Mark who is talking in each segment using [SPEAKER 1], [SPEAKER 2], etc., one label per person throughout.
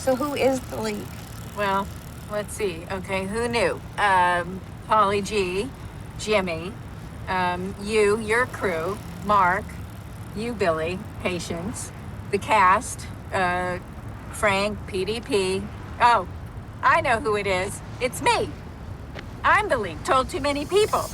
[SPEAKER 1] So who is the leak?
[SPEAKER 2] Well, let's see. Okay, who knew? Polly G, Jimmy, you, your crew, Mark, you, Billy, Patience, the cast, Frank, PDP. Oh, I know who it is. It's me. I'm the leak. Told too many people.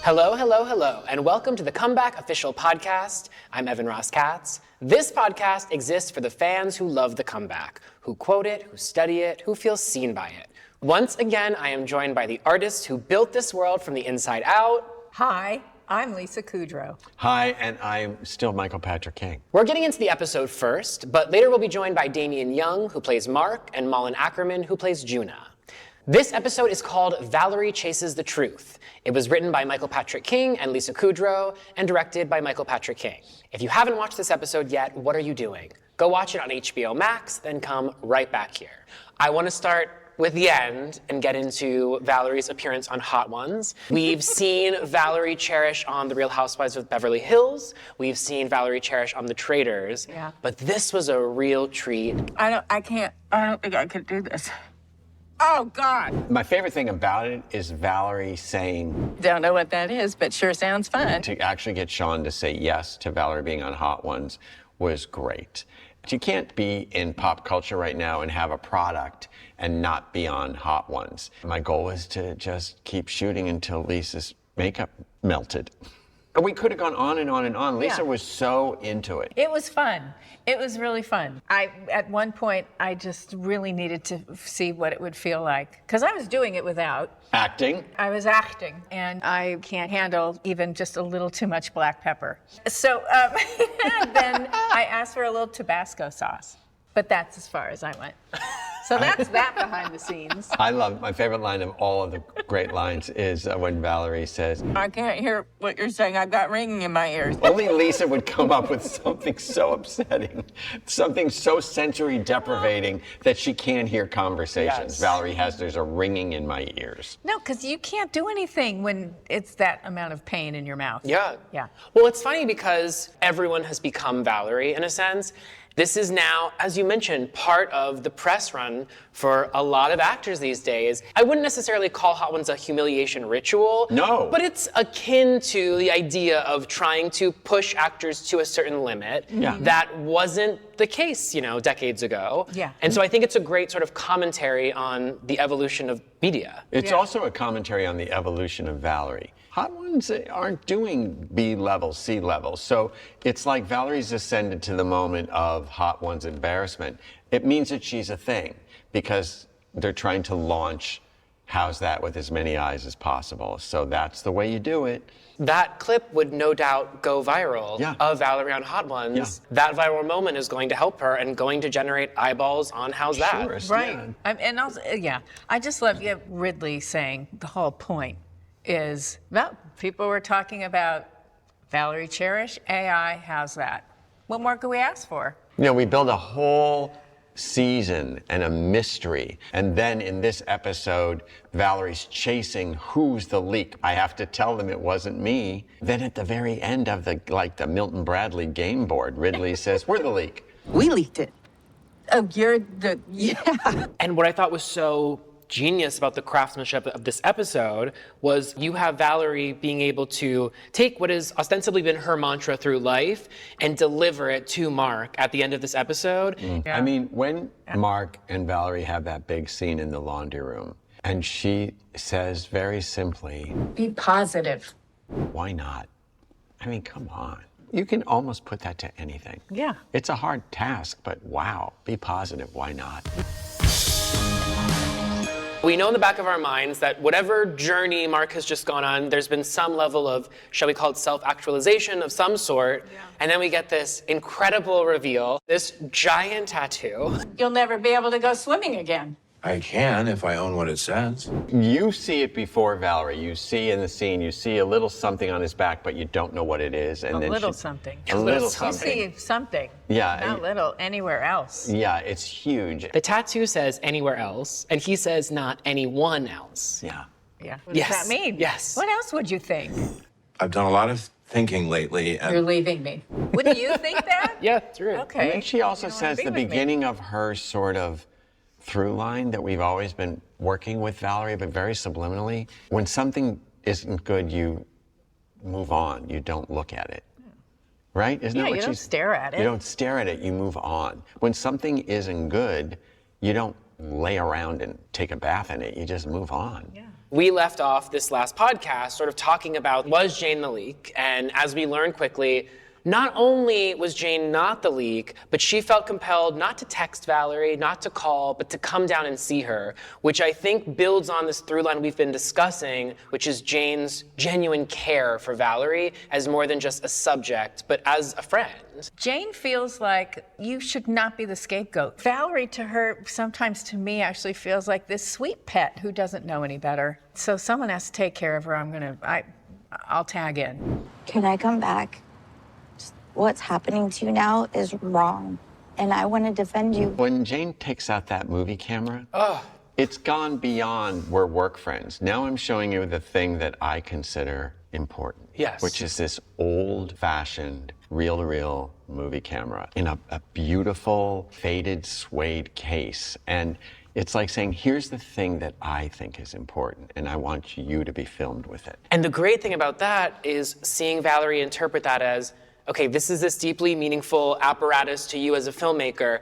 [SPEAKER 3] Hello, hello, hello, and welcome to the Comeback Official Podcast. I'm Ross Katz. This podcast exists for the fans who love the comeback, who quote it, who study it, who feel seen by it. Once again, I am joined by the artists who built this world from the inside out.
[SPEAKER 2] Hi, I'm Lisa Kudrow.
[SPEAKER 4] Hi, and I'm still Michael Patrick King.
[SPEAKER 3] We're getting into the episode first, but later we'll be joined by Damian Young, who plays Mark, and Malin Akerman, who plays Juna. This episode is called Valerie Chases the Truth. It was written by Michael Patrick King and Lisa Kudrow and directed by Michael Patrick King. If you haven't watched this episode yet, what are you doing? Go watch it on HBO Max, then come right back here. I want to start with the end and get into Valerie's appearance on Hot Ones. We've seen Valerie Cherish on The Real Housewives of Beverly Hills. We've seen Valerie Cherish on The Traitors.
[SPEAKER 2] Yeah.
[SPEAKER 3] But this was a real treat.
[SPEAKER 2] I don't think I could do this. Oh, God.
[SPEAKER 4] My favorite thing about it is Valerie saying,
[SPEAKER 2] Don't know what that is, but sure sounds fun.
[SPEAKER 4] to actually get Sean to say yes to Valerie being on Hot Ones was great. You can't be in pop culture right now and have a product and not be on Hot Ones. My goal was to just keep shooting until Lisa's makeup melted. We could have gone on and on and on. Lisa was so into it.
[SPEAKER 2] It was fun. It was really fun. At one point, I just really needed to see what it would feel like. Because I was doing it without.
[SPEAKER 4] Acting.
[SPEAKER 2] I was acting, and I can't handle even just a little too much black pepper. So then I asked for a little Tabasco sauce. But that's as far as I went. So that's that behind the scenes.
[SPEAKER 4] I love, my favorite line of all of the great lines is when Valerie says,
[SPEAKER 2] I can't hear what you're saying. I've got ringing in my ears.
[SPEAKER 4] only Lisa would come up with something so upsetting, something so sensory deprivating that she can't hear conversations.
[SPEAKER 3] Yes.
[SPEAKER 4] Valerie has, there's a ringing in my ears.
[SPEAKER 2] No, because you can't do anything when it's that amount of pain in your mouth.
[SPEAKER 3] Yeah.
[SPEAKER 2] Yeah.
[SPEAKER 3] Well, it's funny because everyone has become Valerie in a sense. This is now, as you mentioned, part of the press run for a lot of actors these days. I wouldn't necessarily call Hot Ones a humiliation ritual.
[SPEAKER 4] No.
[SPEAKER 3] But it's akin to the idea of trying to push actors to a certain limit.
[SPEAKER 4] Yeah.
[SPEAKER 3] That wasn't the case, decades ago.
[SPEAKER 2] Yeah.
[SPEAKER 3] And so I think it's a great sort of commentary on the evolution of media.
[SPEAKER 4] It's also a commentary on the evolution of Valerie. Hot Ones aren't doing B level, C level. So it's like Valerie's ascended to the moment of Hot Ones embarrassment. It means that she's a thing because they're trying to launch How's That with as many eyes as possible. So that's the way you do it.
[SPEAKER 3] That clip would no doubt go viral of Valerie on Hot Ones.
[SPEAKER 4] Yeah.
[SPEAKER 3] That viral moment is going to help her and going to generate eyeballs on How's That.
[SPEAKER 4] Sure,
[SPEAKER 2] Right.
[SPEAKER 4] yeah.
[SPEAKER 2] And also, I just love Ridley saying the whole point is, well, people were talking about Valerie Cherish, AI, how's that? What more could we ask for?
[SPEAKER 4] We build a whole season and a mystery. And then in this episode, Valerie's chasing who's the leak. I have to tell them it wasn't me. Then at the very end of the Milton Bradley game board, Ridley says, we're the leak.
[SPEAKER 2] We leaked it. Oh, you're the,
[SPEAKER 3] And what I thought was so genius about the craftsmanship of this episode was you have Valerie being able to take what has ostensibly been her mantra through life and deliver it to Mark at the end of this episode.
[SPEAKER 4] I mean, when Mark and Valerie have that big scene in the laundry room, and she says very simply,
[SPEAKER 2] be positive.
[SPEAKER 4] why not? I mean, come on. You can almost put that to anything.
[SPEAKER 2] Yeah.
[SPEAKER 4] It's a hard task, but wow, be positive, why not?
[SPEAKER 3] We know in the back of our minds that whatever journey Mark has just gone on, there's been some level of, shall we call it self-actualization of some sort. Yeah. And then we get this incredible reveal, this giant tattoo.
[SPEAKER 2] You'll never be able to go swimming again.
[SPEAKER 1] I can if I own what it says.
[SPEAKER 4] You see it before Valerie. You see in the scene, you see a little something on his back, but you don't know what it is. And
[SPEAKER 5] A little something.
[SPEAKER 4] A little
[SPEAKER 5] You
[SPEAKER 4] something.
[SPEAKER 5] see something.
[SPEAKER 4] Yeah.
[SPEAKER 5] Not little, anywhere else.
[SPEAKER 4] Yeah, it's huge.
[SPEAKER 3] The tattoo says anywhere else, and he says not anyone else.
[SPEAKER 4] Yeah.
[SPEAKER 5] Yeah. What
[SPEAKER 3] Yes.
[SPEAKER 5] does that mean?
[SPEAKER 3] Yes.
[SPEAKER 5] What else would you think?
[SPEAKER 1] I've done a lot of thinking lately,
[SPEAKER 2] You're
[SPEAKER 1] and
[SPEAKER 2] leaving me.
[SPEAKER 5] Wouldn't you think that?
[SPEAKER 3] Yeah, true.
[SPEAKER 5] Okay.
[SPEAKER 4] And then she also
[SPEAKER 5] You don't wanna
[SPEAKER 4] says
[SPEAKER 5] be
[SPEAKER 4] the
[SPEAKER 5] with me.
[SPEAKER 4] beginning of her sort of through line that we've always been working with Valerie, but very subliminally. When something isn't good, you move on. You don't look at it. Right? Isn't that
[SPEAKER 5] Yeah,
[SPEAKER 4] what
[SPEAKER 5] you don't stare at it.
[SPEAKER 4] You don't stare at it, you move on. When something isn't good, you don't lay around and take a bath in it. You just move on.
[SPEAKER 5] Yeah.
[SPEAKER 3] We left off this last podcast sort of talking about, was Jane the leak? And as we learned quickly, not only was Jane not the leak, but she felt compelled not to text Valerie, not to call, but to come down and see her, which I think builds on this through line we've been discussing, which is Jane's genuine care for Valerie as more than just a subject, but as a friend.
[SPEAKER 5] Jane feels like you should not be the scapegoat. Valerie, to her, sometimes to me, actually feels like this sweet pet who doesn't know any better. So someone has to take care of her. I'll tag in.
[SPEAKER 6] Can I come back? What's happening to you now is wrong, and I want to defend you.
[SPEAKER 4] When Jane takes out that movie camera, it's gone beyond we're work friends. Now I'm showing you the thing that I consider important.
[SPEAKER 3] Yes.
[SPEAKER 4] Which is this old-fashioned, reel-to-reel movie camera in a beautiful, faded suede case. And it's like saying, here's the thing that I think is important, and I want you to be filmed with it.
[SPEAKER 3] And the great thing about that is seeing Valerie interpret that as, okay, this is this deeply meaningful apparatus to you as a filmmaker.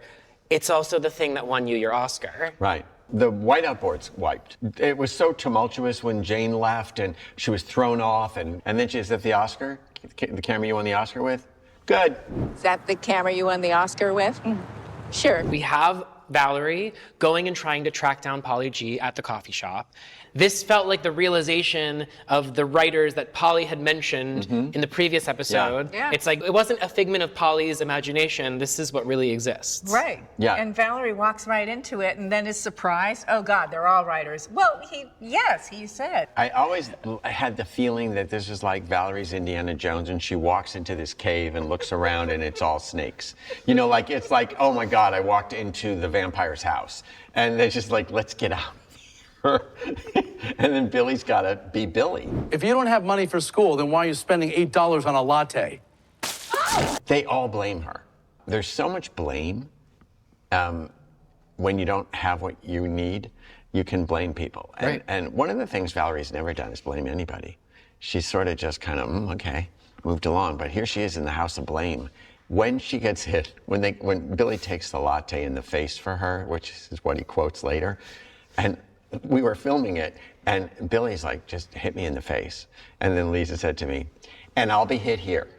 [SPEAKER 3] It's also the thing that won you your Oscar.
[SPEAKER 4] Right. The whiteout board's wiped. It was so tumultuous when Jane left and she was thrown off, and then she said, the Oscar? The camera you won the Oscar with? Good.
[SPEAKER 2] Is that the camera you won the Oscar with? Sure.
[SPEAKER 3] We have Valerie going and trying to track down Polly G at the coffee shop. This felt like the realization of the writers that Polly had mentioned in the previous episode.
[SPEAKER 5] Yeah.
[SPEAKER 3] It's like, it wasn't a figment of Polly's imagination. This is what really exists.
[SPEAKER 5] Right.
[SPEAKER 4] Yeah.
[SPEAKER 5] And Valerie walks right into it and then is surprised. Oh, God, they're all writers. Well, he said.
[SPEAKER 4] I always had the feeling that this was like Valerie's Indiana Jones, and she walks into this cave and looks around and it's all snakes. You know, like, it's like, oh my God, I walked into the vampire's house. And they're just like, let's get out. And then Billy's got to be Billy.
[SPEAKER 7] If you don't have money for school, then why are you spending $8 on a latte?
[SPEAKER 4] They all blame her. There's so much blame when you don't have what you need. You can blame people. And one of the things Valerie's never done is blame anybody. She's sort of just kind of, okay, moved along. But here she is in the house of blame. When she gets hit, when Billy takes the latte in the face for her, which is what he quotes later, and we were filming it, and Billy's like, just hit me in the face. And then Lisa said to me, and I'll be hit here.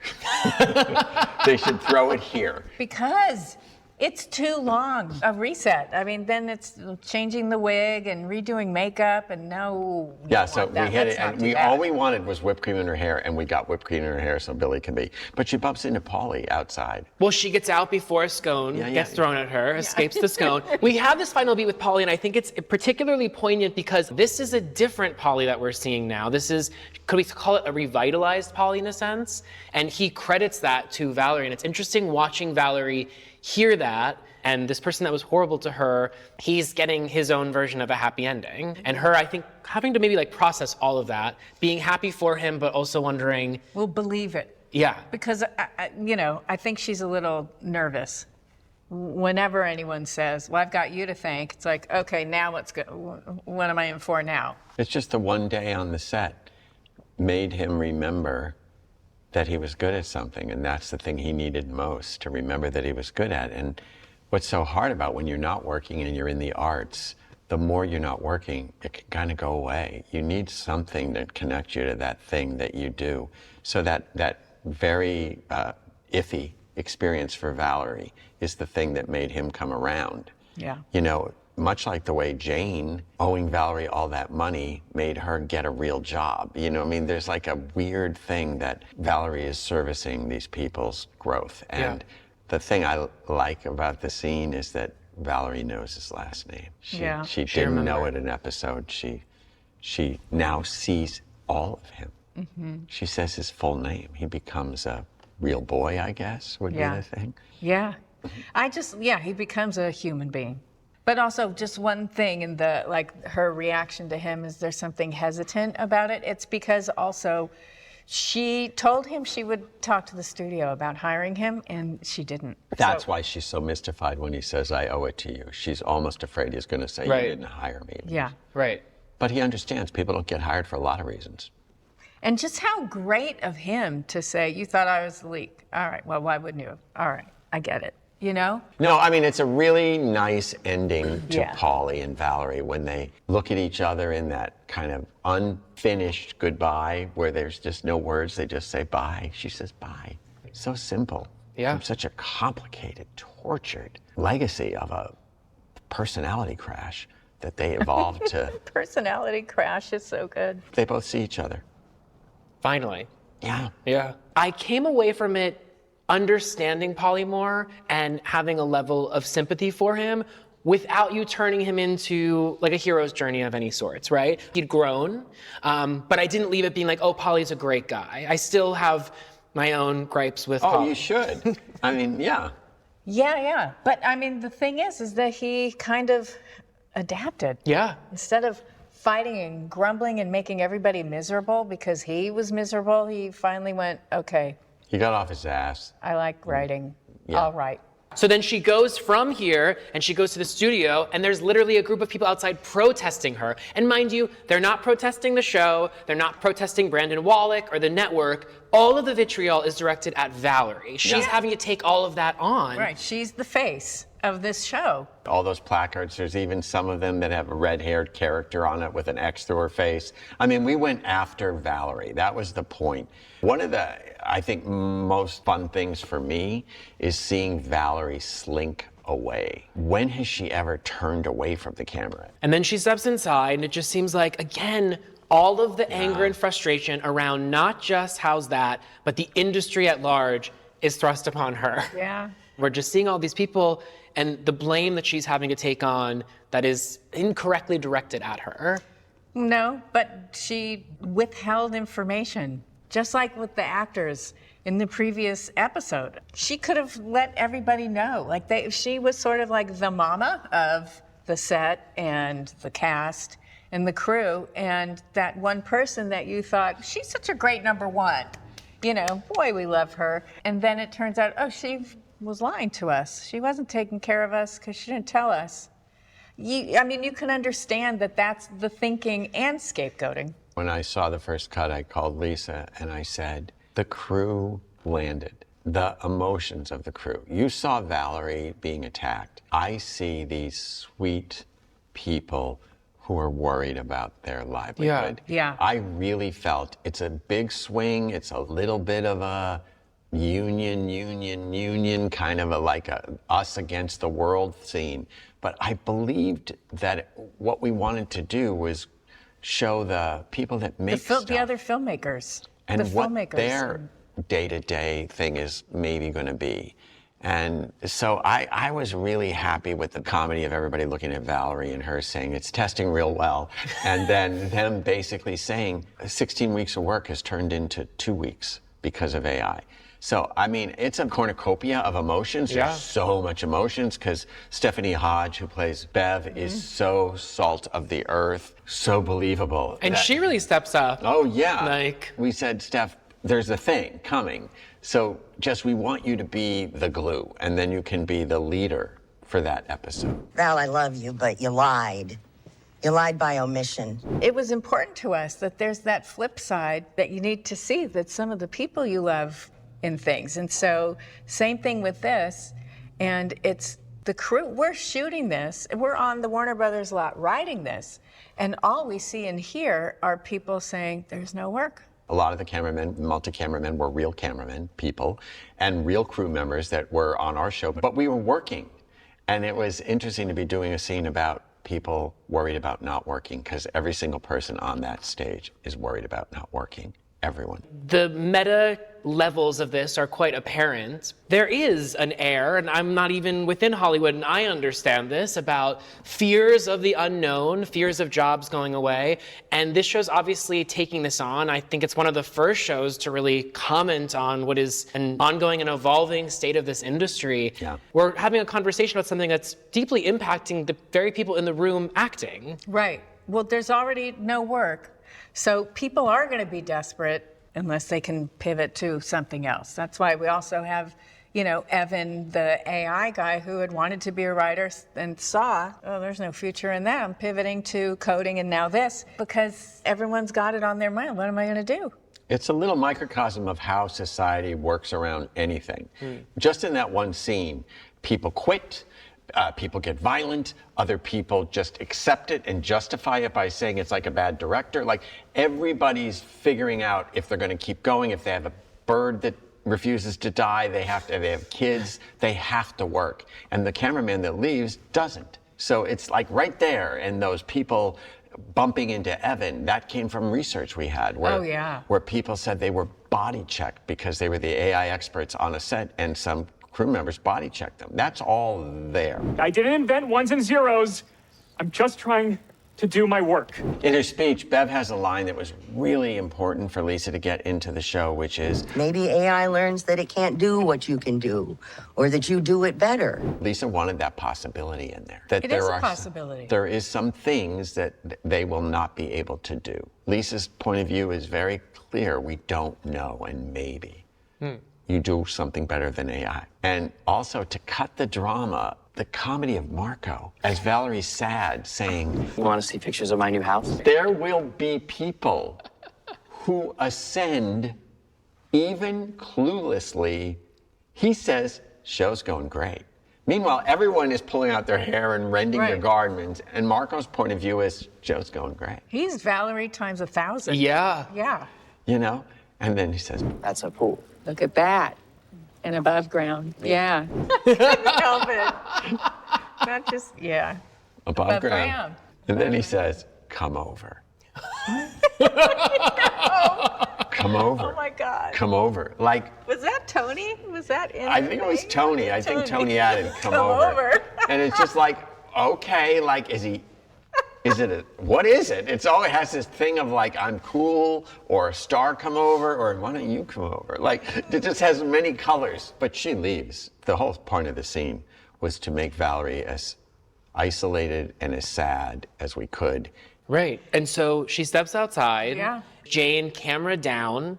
[SPEAKER 4] They should throw it here.
[SPEAKER 5] Because it's too long, a reset. I mean, then it's changing the wig and redoing makeup, and no.
[SPEAKER 4] Yeah, so we hit
[SPEAKER 5] Let's
[SPEAKER 4] it,
[SPEAKER 5] not
[SPEAKER 4] and
[SPEAKER 5] do that.
[SPEAKER 4] all we wanted was whipped cream in her hair, and we got whipped cream in her hair so Billy can be. But she bumps into Polly outside.
[SPEAKER 3] Well, she gets out before a scone gets thrown at her, escapes the scone. We have this final beat with Polly, and I think it's particularly poignant because this is a different Polly that we're seeing now. This is, could we call it a revitalized Polly in a sense? And he credits that to Valerie, and it's interesting watching Valerie hear that, and this person that was horrible to her, he's getting his own version of a happy ending. And her, I think, having to maybe like process all of that, being happy for him, but also wondering.
[SPEAKER 5] We'll believe it.
[SPEAKER 3] Yeah.
[SPEAKER 5] Because, I think she's a little nervous. Whenever anyone says, well, I've got you to thank, it's like, okay, now let's go. What am I in for now?
[SPEAKER 4] It's just the one day on the set made him remember that he was good at something, and that's the thing he needed most, to remember that he was good at. And what's so hard about when you're not working and you're in the arts, the more you're not working, it can kind of go away. You need something that connects you to that thing that you do. So that very iffy experience for Valerie is the thing that made him come around.
[SPEAKER 5] Yeah.
[SPEAKER 4] You know, much like the way Jane, owing Valerie all that money, made her get a real job. You know, I mean, there's like a weird thing that Valerie is servicing these people's growth. And the thing I like about the scene is that Valerie knows his last name.
[SPEAKER 5] Yeah.
[SPEAKER 4] She
[SPEAKER 3] She
[SPEAKER 4] didn't know
[SPEAKER 3] remembered.
[SPEAKER 4] it in episode. She now sees all of him. She says his full name. He becomes a real boy, I guess, would be the thing.
[SPEAKER 5] Yeah. He becomes a human being. But also just one thing in the, like her reaction to him, is there something hesitant about it? It's because also she told him she would talk to the studio about hiring him, and she didn't.
[SPEAKER 4] That's why she's so mystified when he says, I owe it to you. She's almost afraid he's going to say,
[SPEAKER 3] Right.
[SPEAKER 4] you didn't hire me.
[SPEAKER 5] Yeah.
[SPEAKER 3] Right.
[SPEAKER 4] But he understands people don't get hired for a lot of reasons.
[SPEAKER 5] And just how great of him to say, you thought I was the leak. All right, well, why wouldn't you have? All right, I get it, you know?
[SPEAKER 4] No, I mean, it's a really nice ending to
[SPEAKER 5] Yeah.
[SPEAKER 4] Paulie and Valerie when they look at each other in that kind of unfinished goodbye where there's just no words. They just say bye. She says bye. So simple.
[SPEAKER 3] Yeah.
[SPEAKER 4] From such a complicated, tortured legacy of a personality crash that they evolved to.
[SPEAKER 5] Personality crash is so good.
[SPEAKER 4] They both see each other.
[SPEAKER 3] Finally.
[SPEAKER 4] Yeah.
[SPEAKER 3] Yeah. I came away from it understanding Paulie more and having a level of sympathy for him without you turning him into like a hero's journey of any sorts, right? He'd grown, but I didn't leave it being like, oh, Paulie's a great guy. I still have my own gripes with
[SPEAKER 4] Oh,
[SPEAKER 3] Paulie.
[SPEAKER 4] you should. I mean, yeah.
[SPEAKER 5] Yeah. But I mean, the thing is that he kind of adapted.
[SPEAKER 3] Yeah.
[SPEAKER 5] Instead of fighting and grumbling and making everybody miserable because he was miserable, he finally went, okay,
[SPEAKER 4] He got off his ass.
[SPEAKER 5] I like writing.
[SPEAKER 4] Yeah.
[SPEAKER 5] All right.
[SPEAKER 3] So then she goes from here and she goes to the studio and there's literally a group of people outside protesting her. And mind you, they're not protesting the show, they're not protesting Brandon Wallach or the network. All of the vitriol is directed at Valerie. She's having to take all of that on.
[SPEAKER 5] Right. She's the face of this show.
[SPEAKER 4] All those placards, there's even some of them that have a red-haired character on it with an X through her face. I mean, we went after Valerie. That was the point. One of the, I think, most fun things for me is seeing Valerie slink away. When has she ever turned away from the camera?
[SPEAKER 3] And then she steps inside and it just seems like, again, all of the anger and frustration around not just How's That, but the industry at large is thrust upon her.
[SPEAKER 5] Yeah.
[SPEAKER 3] We're just seeing all these people and the blame that she's having to take on that is incorrectly directed at her.
[SPEAKER 5] No, but she withheld information, just like with the actors in the previous episode. She could have let everybody know. Like she was sort of like the mama of the set and the cast and the crew, and that one person that you thought, she's such a great number one. You know, boy, we love her. And then it turns out, oh, she was lying to us. She wasn't taking care of us because she didn't tell us. You can understand that that's the thinking and scapegoating.
[SPEAKER 4] When I saw the first cut, I called Lisa and I said, the crew landed. The emotions of the crew. You saw Valerie being attacked. I see these sweet people who are worried about their livelihood.
[SPEAKER 5] Yeah.
[SPEAKER 4] I really felt it's a big swing. It's a little bit of a union, kind of like a us against the world scene. But I believed that what we wanted to do was show the people that make stuff.
[SPEAKER 5] The other filmmakers.
[SPEAKER 4] And
[SPEAKER 5] the
[SPEAKER 4] what
[SPEAKER 5] filmmakers.
[SPEAKER 4] their day-to-day thing is maybe going to be. And so I was really happy with the comedy of everybody looking at Valerie and her saying it's testing real well. And then them basically saying 16 weeks of work has turned into 2 weeks because of AI. So, I mean, it's a cornucopia of emotions.
[SPEAKER 3] Yeah.
[SPEAKER 4] There's so much emotions because Stephanie Hodge, who plays Bev, is so salt of the earth, so believable.
[SPEAKER 3] And she really steps up.
[SPEAKER 4] Oh, yeah.
[SPEAKER 3] Like,
[SPEAKER 4] we said, Steph, there's a thing coming. So just we want you to be the glue, and then you can be the leader for that episode.
[SPEAKER 8] Val, I love you, but you lied. You lied by omission.
[SPEAKER 5] It was important to us that there's that flip side that you need to see, that some of the people you love in things. And so same thing with this. And it's the crew, we're shooting this, we're on the Warner Brothers lot writing this. And all we see and hear are people saying, there's no work.
[SPEAKER 4] A lot of the cameramen, multi-cameramen, were real cameramen, people, and real crew members that were on our show. But we were working. And it was interesting to be doing a scene about people worried about not working, because every single person on that stage is worried about not working. Everyone.
[SPEAKER 3] the meta levels of this are quite apparent. There is an air, and I'm not even within Hollywood, and I understand this, about fears of the unknown, fears of jobs going away. And this show's obviously taking this on. I think it's one of the first shows to really comment on what is an ongoing and evolving state of this industry.
[SPEAKER 4] Yeah.
[SPEAKER 3] We're having a conversation about something that's deeply impacting the very people in the room acting.
[SPEAKER 5] Right. Well, there's already no work. So people are going to be desperate unless they can pivot to something else. That's why we also have, Evan, the AI guy who had wanted to be a writer and saw, oh, there's no future in that. I'm pivoting to coding and now this, because everyone's got it on their mind. What am I going to do?
[SPEAKER 4] It's a little microcosm of how society works around anything. Just in that one scene, people quit, people get violent, other people just accept it and justify it by saying it's like a bad director. Like, everybody's figuring out if they're going to keep going, if they have a bird that refuses to die, they have kids, they have to work. And the cameraman that leaves doesn't. So it's like right there, and those people bumping into Evan, that came from research we had where people said they were body checked because they were the AI experts on a set, and some crew members body checked them. That's all there.
[SPEAKER 9] I didn't invent ones and zeros. I'm just trying to do my work.
[SPEAKER 4] In her speech, Bev has a line that was really important for Lisa to get into the show, which is,
[SPEAKER 8] Maybe AI learns that it can't do what you can do, or that you do it better.
[SPEAKER 4] Lisa wanted that possibility in there. That
[SPEAKER 5] It
[SPEAKER 4] there
[SPEAKER 5] is a
[SPEAKER 4] are
[SPEAKER 5] possibility.
[SPEAKER 4] There is some things that they will not be able to do. Lisa's point of view is very clear. We don't know, and maybe you do something better than AI. And also, to cut the drama, the comedy of Marco, as Valerie's sad, saying,
[SPEAKER 10] You want to see pictures of my new house?
[SPEAKER 4] there will be people who ascend even cluelessly. He says, show's going great. Meanwhile, everyone is pulling out their hair and rending their garments, and Marco's point of view is, show's going great.
[SPEAKER 5] He's Valerie times 1,000.
[SPEAKER 3] Yeah.
[SPEAKER 5] Yeah.
[SPEAKER 4] And then he says,
[SPEAKER 10] That's a pool. Look at that. And above ground. Yeah.
[SPEAKER 5] Help it. Not just,
[SPEAKER 4] above ground.
[SPEAKER 5] ground.
[SPEAKER 4] And then he says, come over. Come over.
[SPEAKER 5] Oh my God.
[SPEAKER 4] Come over. Like,
[SPEAKER 5] Was that Tony? Was that in
[SPEAKER 4] I think it was Tony. I think Tony added, come
[SPEAKER 5] Come over.
[SPEAKER 4] And it's just like, okay, like, what is it? It has this thing of like, I'm cool, or a star come over, or why don't you come over? Like, it just has many colors. But she leaves. The whole point of the scene was to make Valerie as isolated and as sad as we could.
[SPEAKER 3] Right. And so she steps outside.
[SPEAKER 5] Yeah.
[SPEAKER 3] Jane, camera down,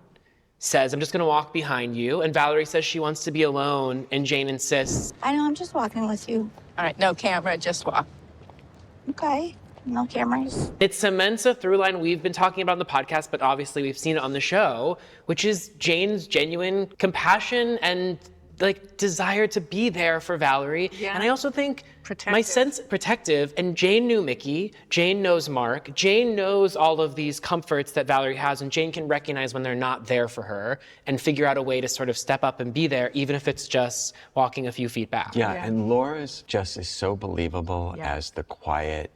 [SPEAKER 3] says, I'm just going to walk behind you. And Valerie says she wants to be alone. And Jane insists.
[SPEAKER 6] I know, I'm just walking with you.
[SPEAKER 10] All right, no camera, just walk.
[SPEAKER 6] Okay. No cameras.
[SPEAKER 3] It cements a through line we've been talking about on the podcast, but obviously we've seen it on the show, which is Jane's genuine compassion and like desire to be there for Valerie.
[SPEAKER 5] Yeah.
[SPEAKER 3] And I also think
[SPEAKER 5] Protective.
[SPEAKER 3] my sense protective, and Jane knew Mickey, Jane knows Mark, Jane knows all of these comforts that Valerie has, and Jane can recognize when they're not there for her and figure out a way to sort of step up and be there, even if it's just walking a few feet back.
[SPEAKER 4] Yeah, and Laura's just is so believable as the quiet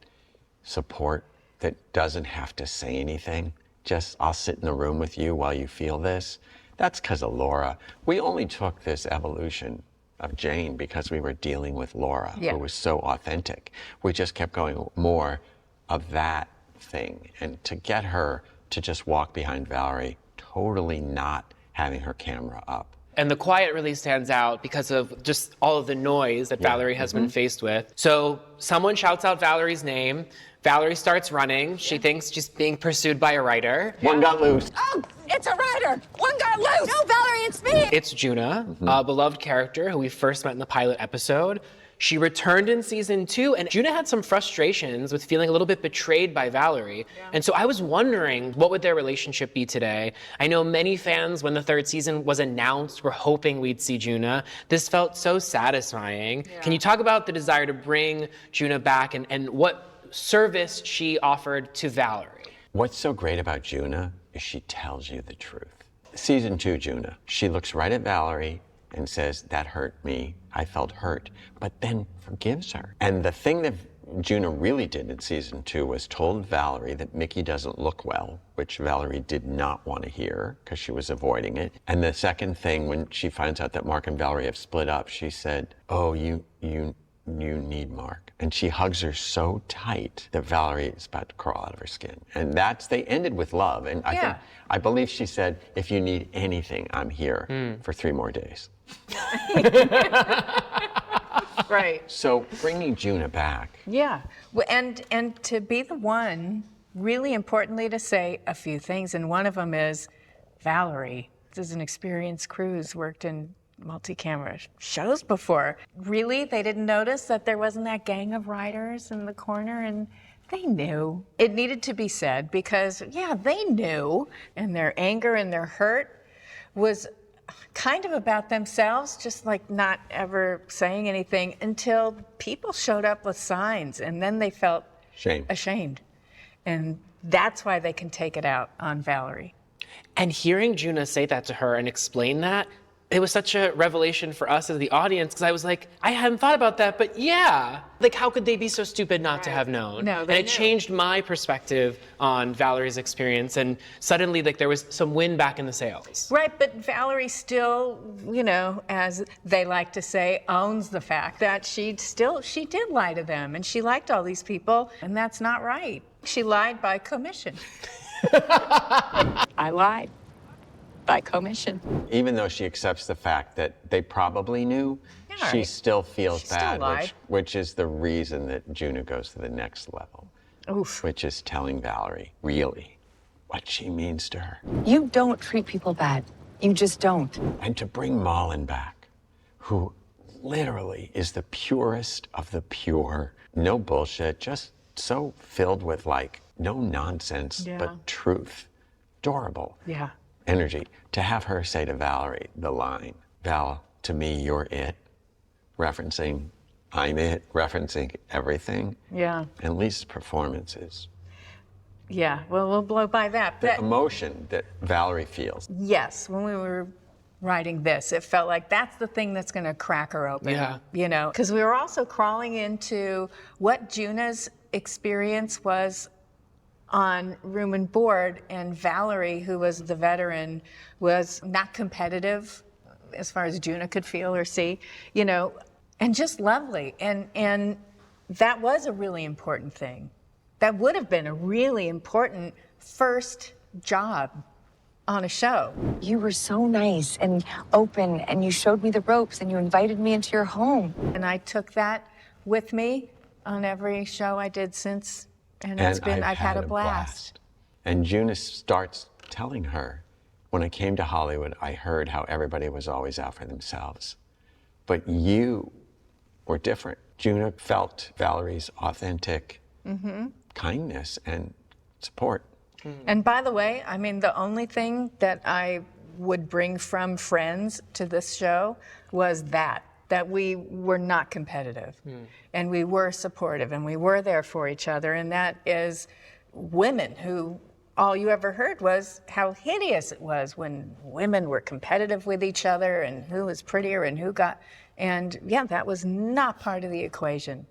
[SPEAKER 4] support that doesn't have to say anything. Just, I'll sit in the room with you while you feel this. That's because of Laura. We only took this evolution of Jane because we were dealing with Laura, who was so authentic. We just kept going more of that thing. And to get her to just walk behind Valerie, totally not having her camera up.
[SPEAKER 3] And the quiet really stands out because of just all of the noise that Valerie has been faced with. So someone shouts out Valerie's name. Valerie starts running. She thinks she's being pursued by a writer.
[SPEAKER 4] One got loose.
[SPEAKER 6] Oh, it's a rider. One got loose. No, Valerie, it's me.
[SPEAKER 3] It's Juna, a beloved character who we first met in the pilot episode. She returned in season 2, and Juna had some frustrations with feeling a little bit betrayed by Valerie. And so I was wondering, what would their relationship be today? I know many fans, when the 3rd season was announced, were hoping we'd see Juna. This felt so satisfying. Can you talk about the desire to bring Juna back and what service she offered to Valerie?
[SPEAKER 4] What's so great about Juna is she tells you the truth. Season 2, Juna, she looks right at Valerie and says, that hurt me. I felt hurt, but then forgives her. And the thing that Juna really did in season 2 was told Valerie that Mickey doesn't look well, which Valerie did not want to hear because she was avoiding it. And the second thing, when she finds out that Mark and Valerie have split up, she said, oh, you need Mark. And she hugs her so tight that Valerie is about to crawl out of her skin. And they ended with love. And I believe she said, if you need anything, I'm here for 3 more days.
[SPEAKER 5] Right.
[SPEAKER 4] So bringing Juna back.
[SPEAKER 5] Yeah. And to be the one, really importantly, to say a few things. And one of them is, Valerie, this is an experienced crew who's worked in multi-camera shows before. Really? They didn't notice that there wasn't that gang of writers in the corner? And they knew. It needed to be said because, yeah, they knew. And their anger and their hurt was kind of about themselves, just like not ever saying anything until people showed up with signs, and then they felt ashamed. And that's why they can take it out on Valerie.
[SPEAKER 3] And hearing Juna say that to her and explain that, it was such a revelation for us as the audience, because I was like, I hadn't thought about that, but yeah. Like, how could they be so stupid not to have known?
[SPEAKER 5] No,
[SPEAKER 3] and it changed my perspective on Valerie's experience, and suddenly, like, there was some wind back in the sails.
[SPEAKER 5] Right, but Valerie still, you know, as they like to say, owns the fact that she did lie to them, and she liked all these people, and that's not right. She lied by commission.
[SPEAKER 10] I lied by commission.
[SPEAKER 4] Even though she accepts the fact that they probably knew, she still feels bad, which is the reason that Juna goes to the next level, which is telling Valerie really what she means to her.
[SPEAKER 6] You don't treat people bad. You just don't.
[SPEAKER 4] And to bring Malin back, who literally is the purest of the pure, no bullshit, just so filled with like no nonsense, but truth. Adorable.
[SPEAKER 5] Yeah.
[SPEAKER 4] Energy. To have her say to Valerie the line, Val, to me, you're it. Referencing, I'm it, referencing everything.
[SPEAKER 5] Yeah.
[SPEAKER 4] And Lisa's performances.
[SPEAKER 5] Yeah, well, we'll blow by that.
[SPEAKER 4] The emotion that Valerie feels.
[SPEAKER 5] Yes, when we were writing this, it felt like that's the thing that's going to crack her open.
[SPEAKER 3] Yeah.
[SPEAKER 5] You know, because we were also crawling into what Juna's experience was on Room and Board, and Valerie, who was the veteran, was not competitive as far as Juna could feel or see, you know, and just lovely. And that was a really important thing. That would have been a really important first job on a show.
[SPEAKER 6] You were so nice and open, and you showed me the ropes, and you invited me into your home.
[SPEAKER 5] And I took that with me on every show I did since. And I've had a blast.
[SPEAKER 4] And Juna starts telling her, when I came to Hollywood, I heard how everybody was always out for themselves. But you were different. Juna felt Valerie's authentic kindness and support.
[SPEAKER 5] And by the way, I mean, the only thing that I would bring from Friends to this show was that we were not competitive, and we were supportive, and we were there for each other. And that is women who all you ever heard was how hideous it was when women were competitive with each other and who was prettier and who got, and yeah, that was not part of the equation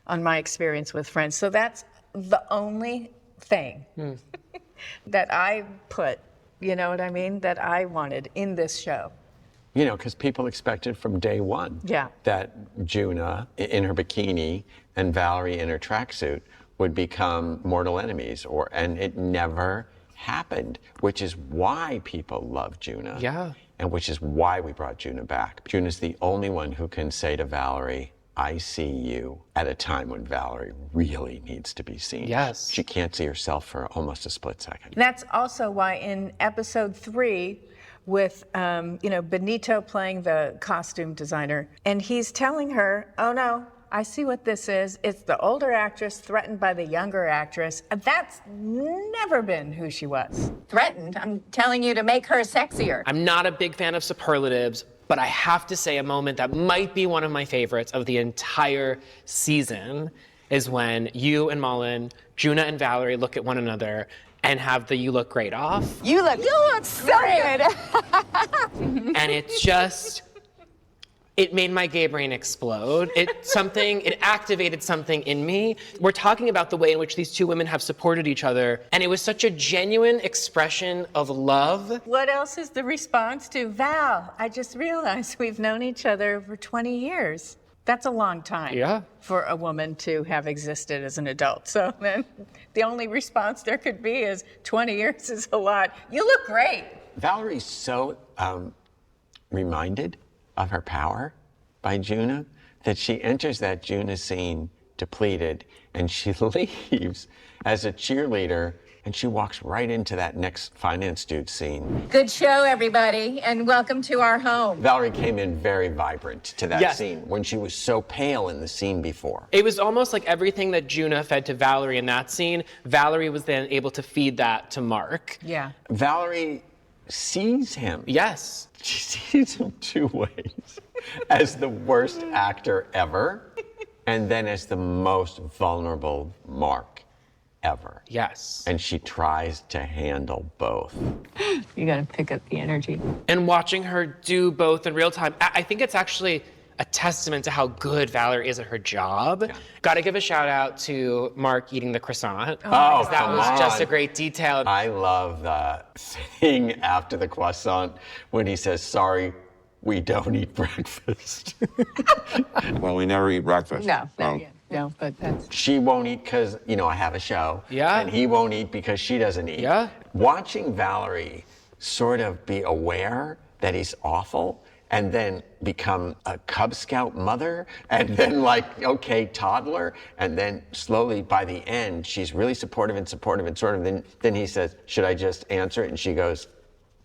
[SPEAKER 5] on my experience with Friends. So that's the only thing that I put, you know what I mean, that I wanted in this show.
[SPEAKER 4] You know, because people expected from day one that Juna in her bikini and Valerie in her tracksuit would become mortal enemies, and it never happened, which is why people love Juna.
[SPEAKER 3] Yeah.
[SPEAKER 4] And which is why we brought Juna back. Juna's the only one who can say to Valerie, I see you, at a time when Valerie really needs to be seen.
[SPEAKER 3] Yes.
[SPEAKER 4] She can't see herself for almost a split second.
[SPEAKER 5] That's also why in episode 3, with Benito playing the costume designer, and he's telling her, oh no, I see what this is. It's the older actress threatened by the younger actress. That's never been who she was.
[SPEAKER 10] Threatened? I'm telling you to make her sexier.
[SPEAKER 3] I'm not a big fan of superlatives, but I have to say a moment that might be one of my favorites of the entire season is when you and Malin, Juna and Valerie look at one another and have the "you look great" off.
[SPEAKER 6] You look so good.
[SPEAKER 3] And it's just, it made my gay brain explode. It activated something in me. We're talking about the way in which these two women have supported each other, and it was such a genuine expression of love.
[SPEAKER 5] What else is the response to Val? I just realized we've known each other for 20 years. That's a long time for a woman to have existed as an adult. So then the only response there could be is 20 years is a lot. You look great.
[SPEAKER 4] Valerie's so reminded of her power by Juna that she enters that Juna scene depleted, and she leaves as a cheerleader, and she walks right into that next finance dude scene.
[SPEAKER 2] Good show, everybody, and welcome to our home.
[SPEAKER 4] Valerie came in very vibrant to that scene when she was so pale in the scene before.
[SPEAKER 3] It was almost like everything that Juna fed to Valerie in that scene, Valerie was then able to feed that to Mark.
[SPEAKER 5] Yeah.
[SPEAKER 4] Valerie sees him.
[SPEAKER 3] Yes.
[SPEAKER 4] She sees him two ways. As the worst actor ever, and then as the most vulnerable Mark ever.
[SPEAKER 3] Yes.
[SPEAKER 4] And she tries to handle both.
[SPEAKER 10] You gotta pick up the energy.
[SPEAKER 3] And watching her do both in real time, I think it's actually a testament to how good Valerie is at her job. Yeah. Gotta give a shout out to Mark eating the croissant.
[SPEAKER 4] Oh,
[SPEAKER 3] that was just a great detail.
[SPEAKER 4] I love the thing after the croissant when he says, sorry, we don't eat breakfast.
[SPEAKER 1] Well, we never eat breakfast.
[SPEAKER 10] No, but that's...
[SPEAKER 4] She won't eat because, I have a show.
[SPEAKER 3] Yeah.
[SPEAKER 4] And he won't eat because she doesn't eat.
[SPEAKER 3] Yeah.
[SPEAKER 4] Watching Valerie sort of be aware that he's awful and then become a Cub Scout mother and then toddler. And then slowly by the end, she's really supportive and then he says, should I just answer it? And she goes,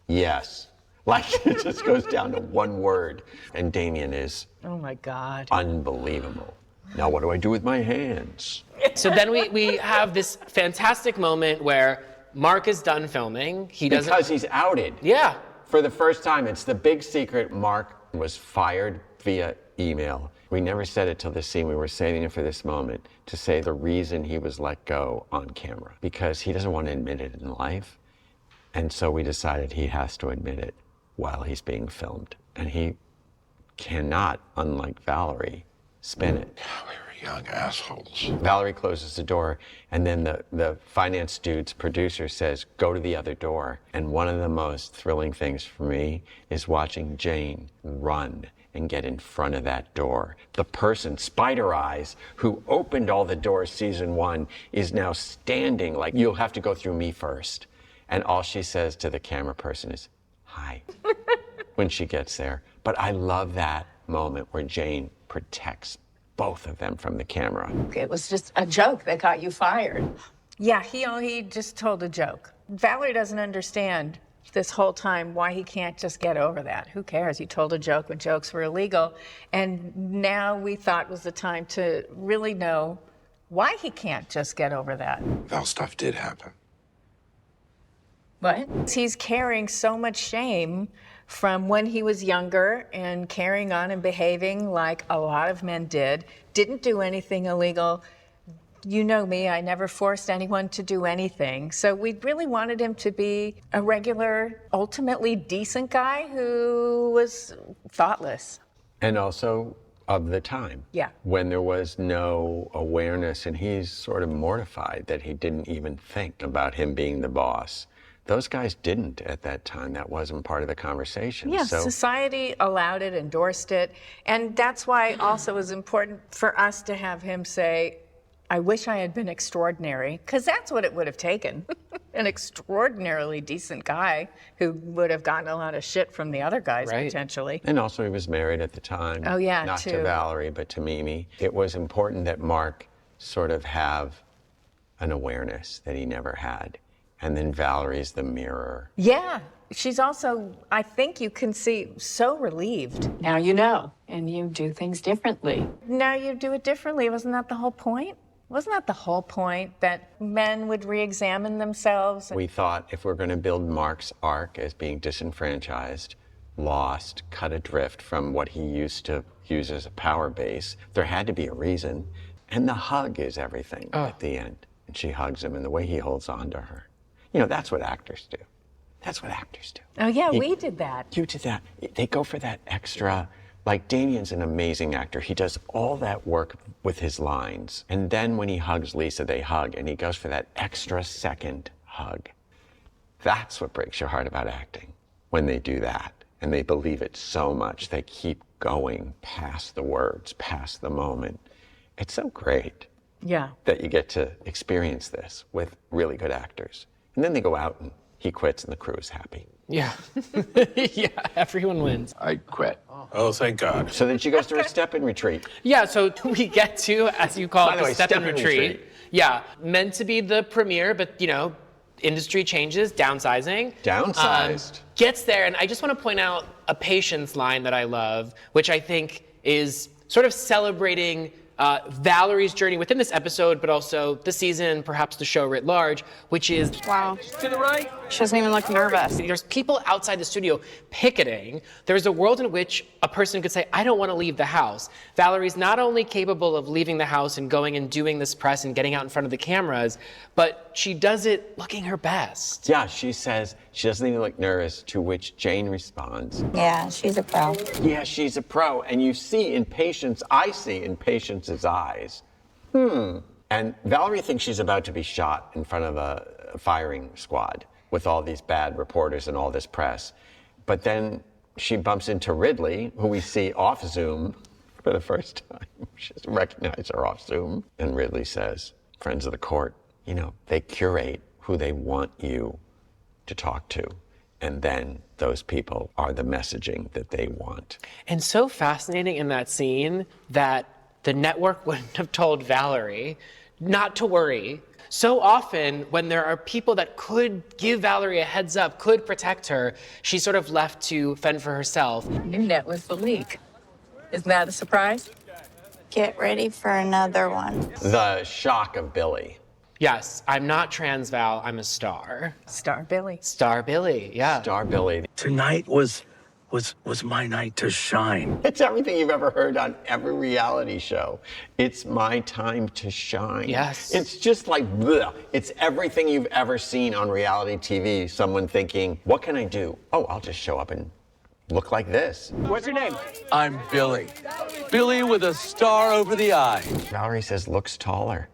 [SPEAKER 4] yes. It just goes down to one word. And Damian is,
[SPEAKER 5] oh my God,
[SPEAKER 4] unbelievable. Now what do I do with my hands?
[SPEAKER 3] So then we have this fantastic moment where Mark is done filming.
[SPEAKER 4] Because he's outed.
[SPEAKER 3] Yeah.
[SPEAKER 4] For the first time, it's the big secret. Mark was fired via email. We never said it till this scene. We were saving it for this moment to say the reason he was let go on camera. Because he doesn't want to admit it in life. And so we decided he has to admit it while he's being filmed. And he cannot, unlike Valerie, spin it.
[SPEAKER 1] We were young assholes.
[SPEAKER 4] Valerie closes the door, and then the finance dude's producer says, go to the other door. And one of the most thrilling things for me is watching Jane run and get in front of that door. The person, Spider Eyes, who opened all the doors season 1, is now standing like, you'll have to go through me first. And all she says to the camera person is, hi, when she gets there. But I love that moment where Jane protects both of them from the camera.
[SPEAKER 10] It was just a joke that got you fired.
[SPEAKER 5] Yeah, he just told a joke. Valerie doesn't understand this whole time why he can't just get over that. Who cares? He told a joke when jokes were illegal. And now we thought was the time to really know why he can't just get over that.
[SPEAKER 1] Val stuff did happen.
[SPEAKER 5] What? He's carrying so much shame from when he was younger and carrying on and behaving like a lot of men did. Didn't do anything illegal. You know me, I never forced anyone to do anything. So we really wanted him to be a regular, ultimately decent guy who was thoughtless.
[SPEAKER 4] And also of the time.
[SPEAKER 5] Yeah.
[SPEAKER 4] When there was no awareness, and he's sort of mortified that he didn't even think about him being the boss. Those guys didn't at that time. That wasn't part of the conversation.
[SPEAKER 5] Yes,
[SPEAKER 4] so
[SPEAKER 5] society allowed it, endorsed it. And that's why also it was important for us to have him say, I wish I had been extraordinary, because that's what it would have taken. An extraordinarily decent guy who would have gotten a lot of shit from the other guys, potentially.
[SPEAKER 4] And also he was married at the time.
[SPEAKER 5] Oh, yeah,
[SPEAKER 4] Not
[SPEAKER 5] too.
[SPEAKER 4] to Valerie, but to Mimi. It was important that Mark sort of have an awareness that he never had. And then Valerie's the mirror.
[SPEAKER 5] Yeah, she's also, I think you can see, so relieved.
[SPEAKER 10] Now you know, and you do things differently.
[SPEAKER 5] Now you do it differently. Wasn't that the whole point? Wasn't that the whole point, that men would re-examine themselves?
[SPEAKER 4] We thought if we're going to build Mark's arc as being disenfranchised, lost, cut adrift from what he used to use as a power base, there had to be a reason. And the hug is everything at the end. And she hugs him, and the way he holds on to her. You know, that's what actors do. That's what actors do.
[SPEAKER 5] Oh, yeah, we did that.
[SPEAKER 4] You did that. They go for that extra Like, Damian's an amazing actor. He does all that work with his lines. And then when he hugs Lisa, they hug, and he goes for that extra second hug. That's what breaks your heart about acting, when they do that. And they believe it so much, they keep going past the words, past the moment. It's so great that you get to experience this with really good actors. And then they go out and he quits and the crew is happy.
[SPEAKER 3] Yeah. Yeah, everyone wins.
[SPEAKER 1] I quit.
[SPEAKER 7] Oh, thank God.
[SPEAKER 4] So then she goes to her step-in retreat.
[SPEAKER 3] Yeah, so we get to, as you call
[SPEAKER 4] By
[SPEAKER 3] it,
[SPEAKER 4] the
[SPEAKER 3] the
[SPEAKER 4] way,
[SPEAKER 3] step-in
[SPEAKER 4] step-in
[SPEAKER 3] retreat.
[SPEAKER 4] retreat.
[SPEAKER 3] Yeah, meant to be the premiere, but, you know, industry changes, downsizing.
[SPEAKER 4] Downsized.
[SPEAKER 3] Gets there, and I just want to point out a patience line that I love, which I think is sort of celebrating Valerie's journey within this episode, but also the season, perhaps the show writ large, which is,
[SPEAKER 10] Wow. To the right. She doesn't even look nervous.
[SPEAKER 3] there's people outside the studio picketing. There's a world in which a person could say, I don't want to leave the house. Valerie's not only capable of leaving the house and going and doing this press and getting out in front of the cameras, but she does it looking her best.
[SPEAKER 4] Yeah, she says she doesn't even look nervous, to which Jane responds,
[SPEAKER 6] Yeah, she's a pro.
[SPEAKER 4] yeah, she's a pro. And you see in Patience, I see in Patience's eyes, And Valerie thinks she's about to be shot in front of a firing squad with all these bad reporters and all this press. But then she bumps into Ridley, who we see off Zoom for the first time. She doesn't recognize her off Zoom. And Ridley says, friends of the court, you know, they curate who they want you to talk to. And then those people are the messaging that they want.
[SPEAKER 3] And so fascinating in that scene that the network wouldn't have told Valerie not to worry. So often, when there are people that could give Valerie a heads up, could protect her, she's sort of left to fend for herself.
[SPEAKER 10] Knew that was the leak. Isn't that a surprise?
[SPEAKER 6] Get ready for another one.
[SPEAKER 4] The shock of Billy.
[SPEAKER 3] Yes, I'm not trans Val, I'm a star.
[SPEAKER 5] Star Billy.
[SPEAKER 3] Star Billy, yeah.
[SPEAKER 4] Star Billy.
[SPEAKER 7] Tonight was my night to shine.
[SPEAKER 4] It's everything you've ever heard on every reality show. It's my time to shine.
[SPEAKER 3] Yes.
[SPEAKER 4] It's just like, bleh. It's everything you've ever seen on reality TV. Someone thinking, what can I do? Oh, I'll just show up and look like this.
[SPEAKER 3] What's your name?
[SPEAKER 7] I'm Billy. Billy with a star over the eye.
[SPEAKER 4] Valerie says, looks taller.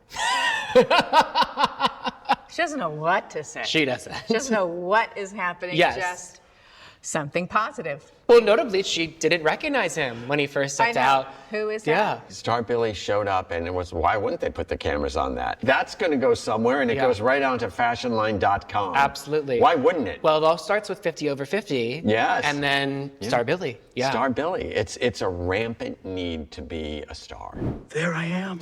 [SPEAKER 5] She doesn't know what to say.
[SPEAKER 3] She doesn't.
[SPEAKER 5] She doesn't know what is happening.
[SPEAKER 3] Yes.
[SPEAKER 5] Just something positive.
[SPEAKER 3] Well, notably, she didn't recognize him when he first stepped out.
[SPEAKER 5] Who is
[SPEAKER 3] Yeah.
[SPEAKER 5] that?
[SPEAKER 4] Star Billy showed up, and it was, why wouldn't they put the cameras on that? That's going to go somewhere, and it
[SPEAKER 3] Yeah.
[SPEAKER 4] goes right onto fashionline.com.
[SPEAKER 3] Absolutely.
[SPEAKER 4] Why wouldn't it?
[SPEAKER 3] Well, it all starts with 50 over 50.
[SPEAKER 4] Yes.
[SPEAKER 3] And then Star Billy. Yeah.
[SPEAKER 4] Star Billy. It's a rampant need to be a star.
[SPEAKER 7] There I am.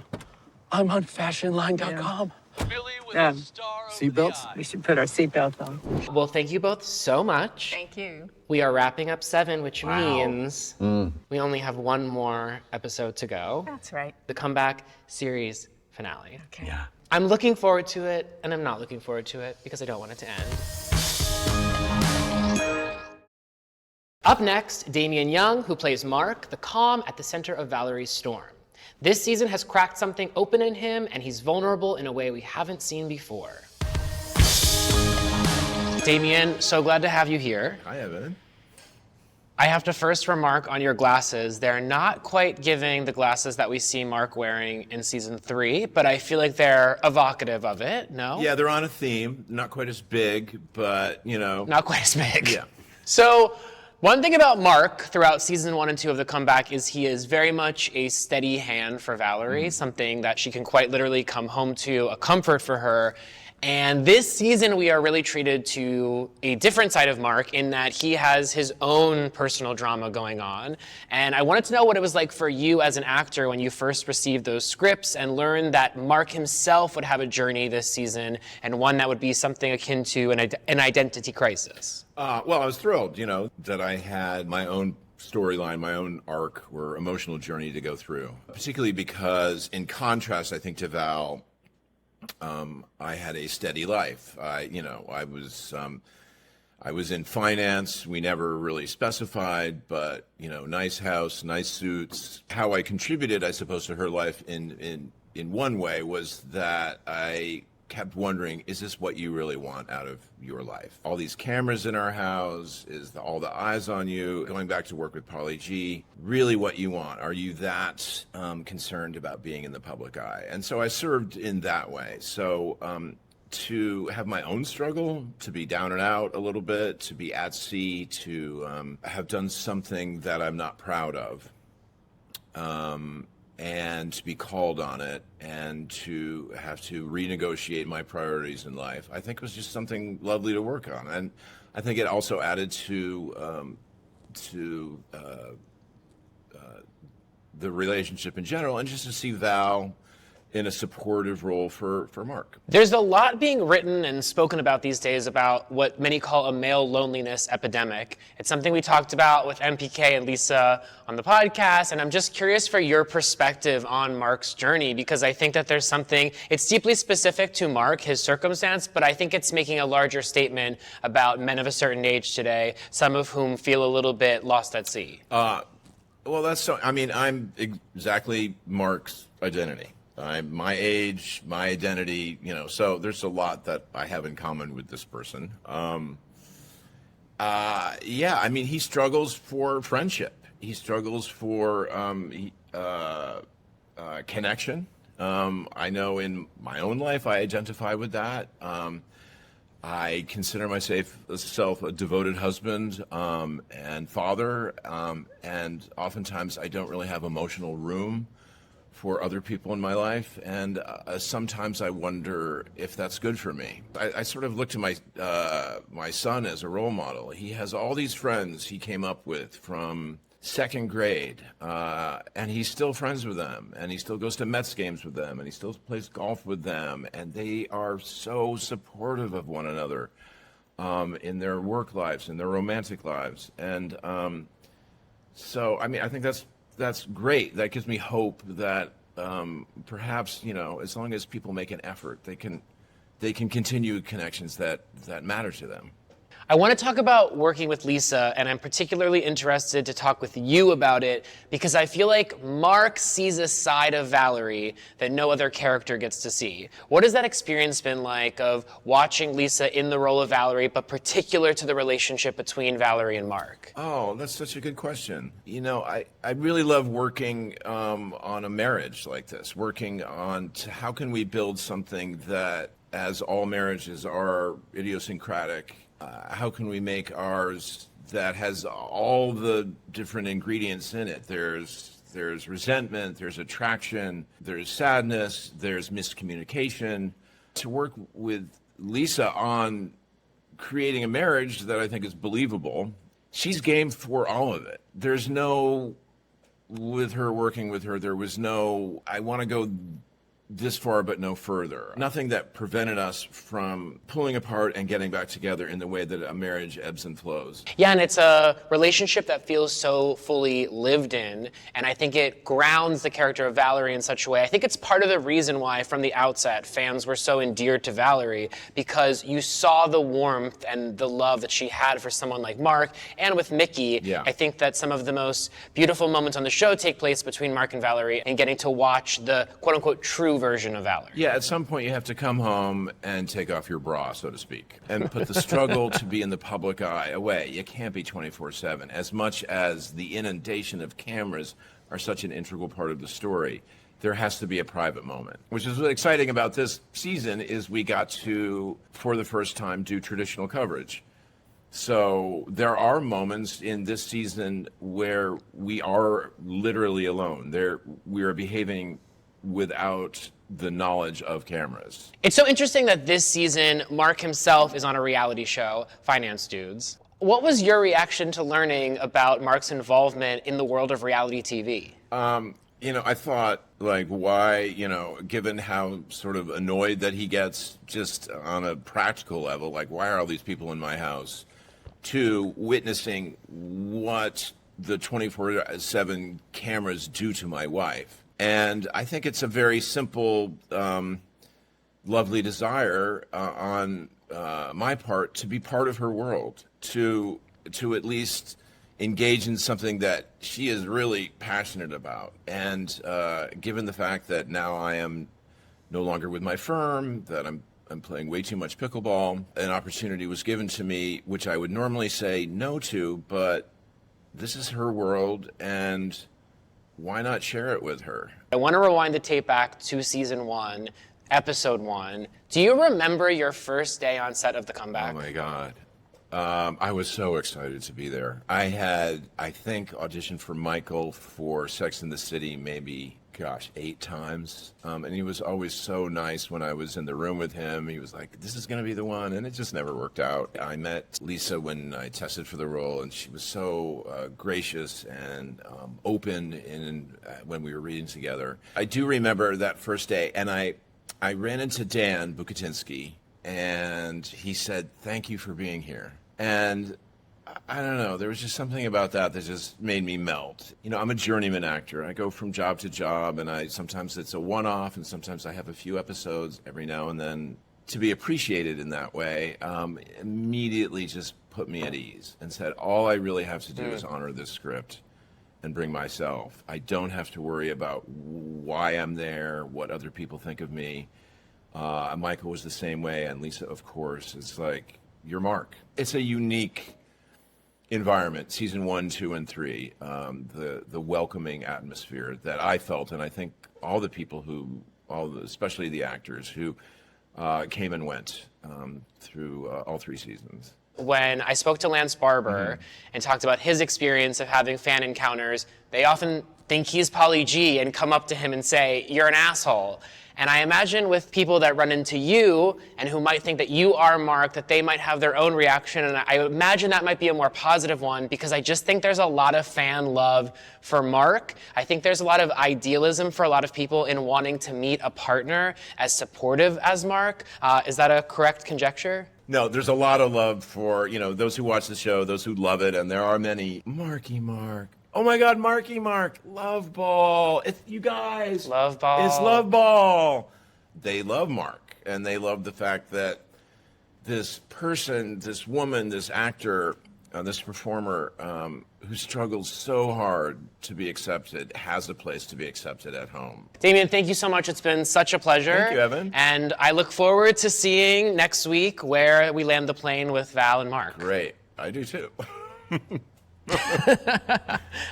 [SPEAKER 7] I'm on fashionline.com. Billy with a star over
[SPEAKER 10] Seatbelts? We should put our seatbelts on.
[SPEAKER 3] Well, thank you both so much.
[SPEAKER 5] Thank you.
[SPEAKER 3] We are wrapping up 7, which means we only have one more episode to go.
[SPEAKER 5] That's right.
[SPEAKER 3] The comeback series finale.
[SPEAKER 5] Okay.
[SPEAKER 4] Yeah.
[SPEAKER 3] I'm looking forward to it, and I'm not looking forward to it because I don't want it to end. Up next, Damian Young, who plays Mark, the calm at the center of Valerie's storm. This season has cracked something open in him, and he's vulnerable in a way we haven't seen before. Damian, so glad to have you here.
[SPEAKER 1] Hi, Evan.
[SPEAKER 3] I have to first remark on your glasses. They're not quite giving the glasses that we see Mark wearing in season 3, but I feel like they're evocative of it, no?
[SPEAKER 1] Yeah, they're on a theme. Not quite as big, but, you know.
[SPEAKER 3] Not quite as big.
[SPEAKER 1] Yeah.
[SPEAKER 3] So, one thing about Mark throughout season 1 and 2 of The Comeback is he is very much a steady hand for Valerie, something that she can quite literally come home to, a comfort for her. And this season, we are really treated to a different side of Mark in that he has his own personal drama going on. And I wanted to know what it was like for you as an actor when you first received those scripts and learned that Mark himself would have a journey this season, and one that would be something akin to an identity crisis.
[SPEAKER 1] Well, I was thrilled, you know, that I had my own storyline, my own arc or emotional journey to go through. Particularly because, in contrast, I think, to Val, I had a steady life. I was in finance. We never really specified, but, you know, nice house, nice suits. How I contributed, I suppose, to her life in one way was that I kept wondering, is this what you really want out of your life? All these cameras in our house, all the eyes on you, going back to work with Pauly G, really what you want? Are you that concerned about being in the public eye? And so I served in that way. So to have my own struggle, to be down and out a little bit, to be at sea, to have done something that I'm not proud of, and to be called on it, and to have to renegotiate my priorities in life, I think it was just something lovely to work on. And I think it also added to the relationship in general, and just to see Val in a supportive role for Mark.
[SPEAKER 3] There's a lot being written and spoken about these days about what many call a male loneliness epidemic. It's something we talked about with MPK and Lisa on the podcast, and I'm just curious for your perspective on Mark's journey, because I think that there's something, it's deeply specific to Mark, his circumstance, but I think it's making a larger statement about men of a certain age today, some of whom feel a little bit lost at sea.
[SPEAKER 1] Well, that's so, I mean, I'm exactly Mark's identity. I'm my age, my identity, so there's a lot that I have in common with this person. Yeah, I mean, he struggles for friendship. He struggles for connection. I know in my own life I identify with that. I consider myself a devoted husband and father, and oftentimes I don't really have emotional room for other people in my life, and sometimes I wonder if that's good for me. I sort of look to my son as a role model. He has all these friends he came up with from second grade, and he's still friends with them, and he still goes to Mets games with them, and he still plays golf with them, and they are so supportive of one another in their work lives, in their romantic lives. And so, I mean, I think that's great. That gives me hope that perhaps, as long as people make an effort, they can continue connections that matter to them.
[SPEAKER 3] I want to talk about working with Lisa, and I'm particularly interested to talk with you about it because I feel like Mark sees a side of Valerie that no other character gets to see. What has that experience been like of watching Lisa in the role of Valerie, but particular to the relationship between Valerie and Mark?
[SPEAKER 1] Oh, that's such a good question. I really love working on a marriage like this, working on how can we build something that, as all marriages are idiosyncratic, how can we make ours that has all the different ingredients in it? There's resentment, there's attraction, there's sadness, there's miscommunication. To work with Lisa on creating a marriage that I think is believable, she's game for all of it. There's no, working with her, there was no, I want to go this far but no further. Nothing that prevented us from pulling apart and getting back together in the way that a marriage ebbs and flows.
[SPEAKER 3] Yeah, and it's a relationship that feels so fully lived in, and I think it grounds the character of Valerie in such a way. I think it's part of the reason why, from the outset, fans were so endeared to Valerie, because you saw the warmth and the love that she had for someone like Mark, and with Mickey.
[SPEAKER 1] Yeah.
[SPEAKER 3] I think that some of the most beautiful moments on the show take place between Mark and Valerie, and getting to watch the quote-unquote true version of Valerie.
[SPEAKER 1] Yeah, at some point you have to come home and take off your bra, so to speak, and put the struggle to be in the public eye away. You can't be 24/7. As much as the inundation of cameras are such an integral part of the story, there has to be a private moment. Which is what's exciting about this season is we got to, for the first time, do traditional coverage. So there are moments in this season where we are literally alone. We are behaving without the knowledge of cameras.
[SPEAKER 3] It's so interesting that this season, Mark himself is on a reality show, Finance Dudes. What was your reaction to learning about Mark's involvement in the world of reality TV?
[SPEAKER 1] I thought, why, given how sort of annoyed that he gets just on a practical level, why are all these people in my house, to witnessing what the 24/7 cameras do to my wife. And I think it's a very simple, lovely desire on my part to be part of her world, to at least engage in something that she is really passionate about. And given the fact that now I am no longer with my firm, that I'm I'm playing way too much pickleball. An opportunity was given to me, which I would normally say no to, but this is her world, and why not share it with her?
[SPEAKER 3] I want to rewind the tape back to season 1, episode 1. Do you remember your first day on set of The Comeback?
[SPEAKER 1] Oh my God. I was so excited to be there. I had, I think, auditioned for Michael for Sex and the City maybe, 8 times. And he was always so nice when I was in the room with him. He was like, this is going to be the one. And it just never worked out. I met Lisa when I tested for the role, and she was so gracious and open when we were reading together. I do remember that first day, and I ran into Dan Bukatinsky, and he said, thank you for being here. And I don't know, there was just something about that just made me melt. You know, I'm a journeyman actor. I go from job to job, and sometimes it's a one-off, and sometimes I have a few episodes every now and then. To be appreciated in that way immediately just put me at ease and said, all I really have to do is honor this script and bring myself. I don't have to worry about why I'm there, what other people think of me. Michael was the same way, and Lisa, of course. It's like, you're Mark. It's a unique environment, season 1, 2, and 3, the welcoming atmosphere that I felt, and I think all the people especially the actors who came and went through all 3 seasons.
[SPEAKER 3] When I spoke to Lance Barber and talked about his experience of having fan encounters, they often think he's Pauly G and come up to him and say, you're an asshole. And I imagine with people that run into you and who might think that you are Mark, that they might have their own reaction. And I imagine that might be a more positive one, because I just think there's a lot of fan love for Mark. I think there's a lot of idealism for a lot of people in wanting to meet a partner as supportive as Mark. Is that a correct conjecture?
[SPEAKER 1] No, there's a lot of love for, those who watch the show, those who love it, and there are many. Marky Mark. Oh my God, Marky Mark. Love Ball. It's you guys.
[SPEAKER 3] Love Ball.
[SPEAKER 1] It's Love Ball. They love Mark, and they love the fact that this person, this woman, this actor, this performer who struggles so hard to be accepted has a place to be accepted at home.
[SPEAKER 3] Damian, thank you so much. It's been such a pleasure.
[SPEAKER 1] Thank you, Evan.
[SPEAKER 3] And I look forward to seeing next week where we land the plane with Val and Mark.
[SPEAKER 1] Great. I do too.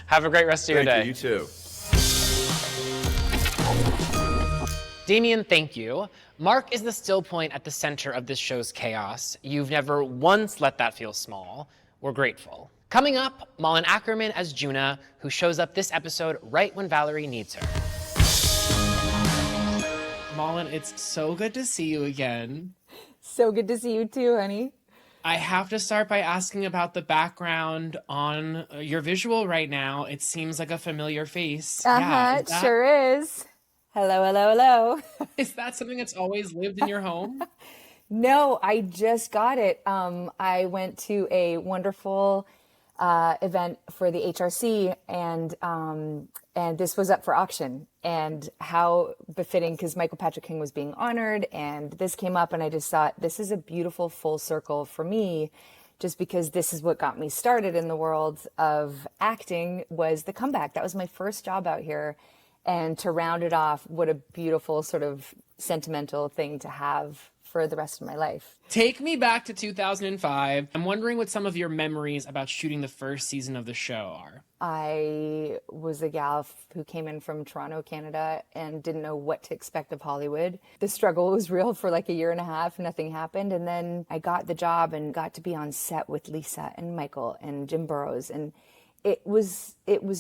[SPEAKER 3] Have a great rest of your day.
[SPEAKER 1] Thank you, you too.
[SPEAKER 3] Damian, thank you. Mark is the still point at the center of this show's chaos. You've never once let that feel small. We're grateful. Coming up, Malin Akerman as Juna, who shows up this episode right when Valerie needs her. Malin, it's so good to see you again.
[SPEAKER 11] So good to see you too, honey.
[SPEAKER 3] I have to start by asking about the background on your visual right now. It seems like a familiar face.
[SPEAKER 11] It sure is. Hello, hello, hello.
[SPEAKER 3] Is that something that's always lived in your home?
[SPEAKER 11] No, I just got it. I went to a wonderful event for the HRC, and this was up for auction. And how befitting, because Michael Patrick King was being honored, and this came up, and I just thought, this is a beautiful full circle for me, just because this is what got me started in the world of acting, was The Comeback. That was my first job out here. And to round it off, what a beautiful sort of sentimental thing to have for the rest of my life.
[SPEAKER 3] Take me back to 2005. I'm wondering what some of your memories about shooting the first season of the show are.
[SPEAKER 11] I was a gal who came in from Toronto, Canada, and didn't know what to expect of Hollywood. The struggle was real for like a year and a half. Nothing happened. And then I got the job and got to be on set with Lisa and Michael and Jim Burrows. And it was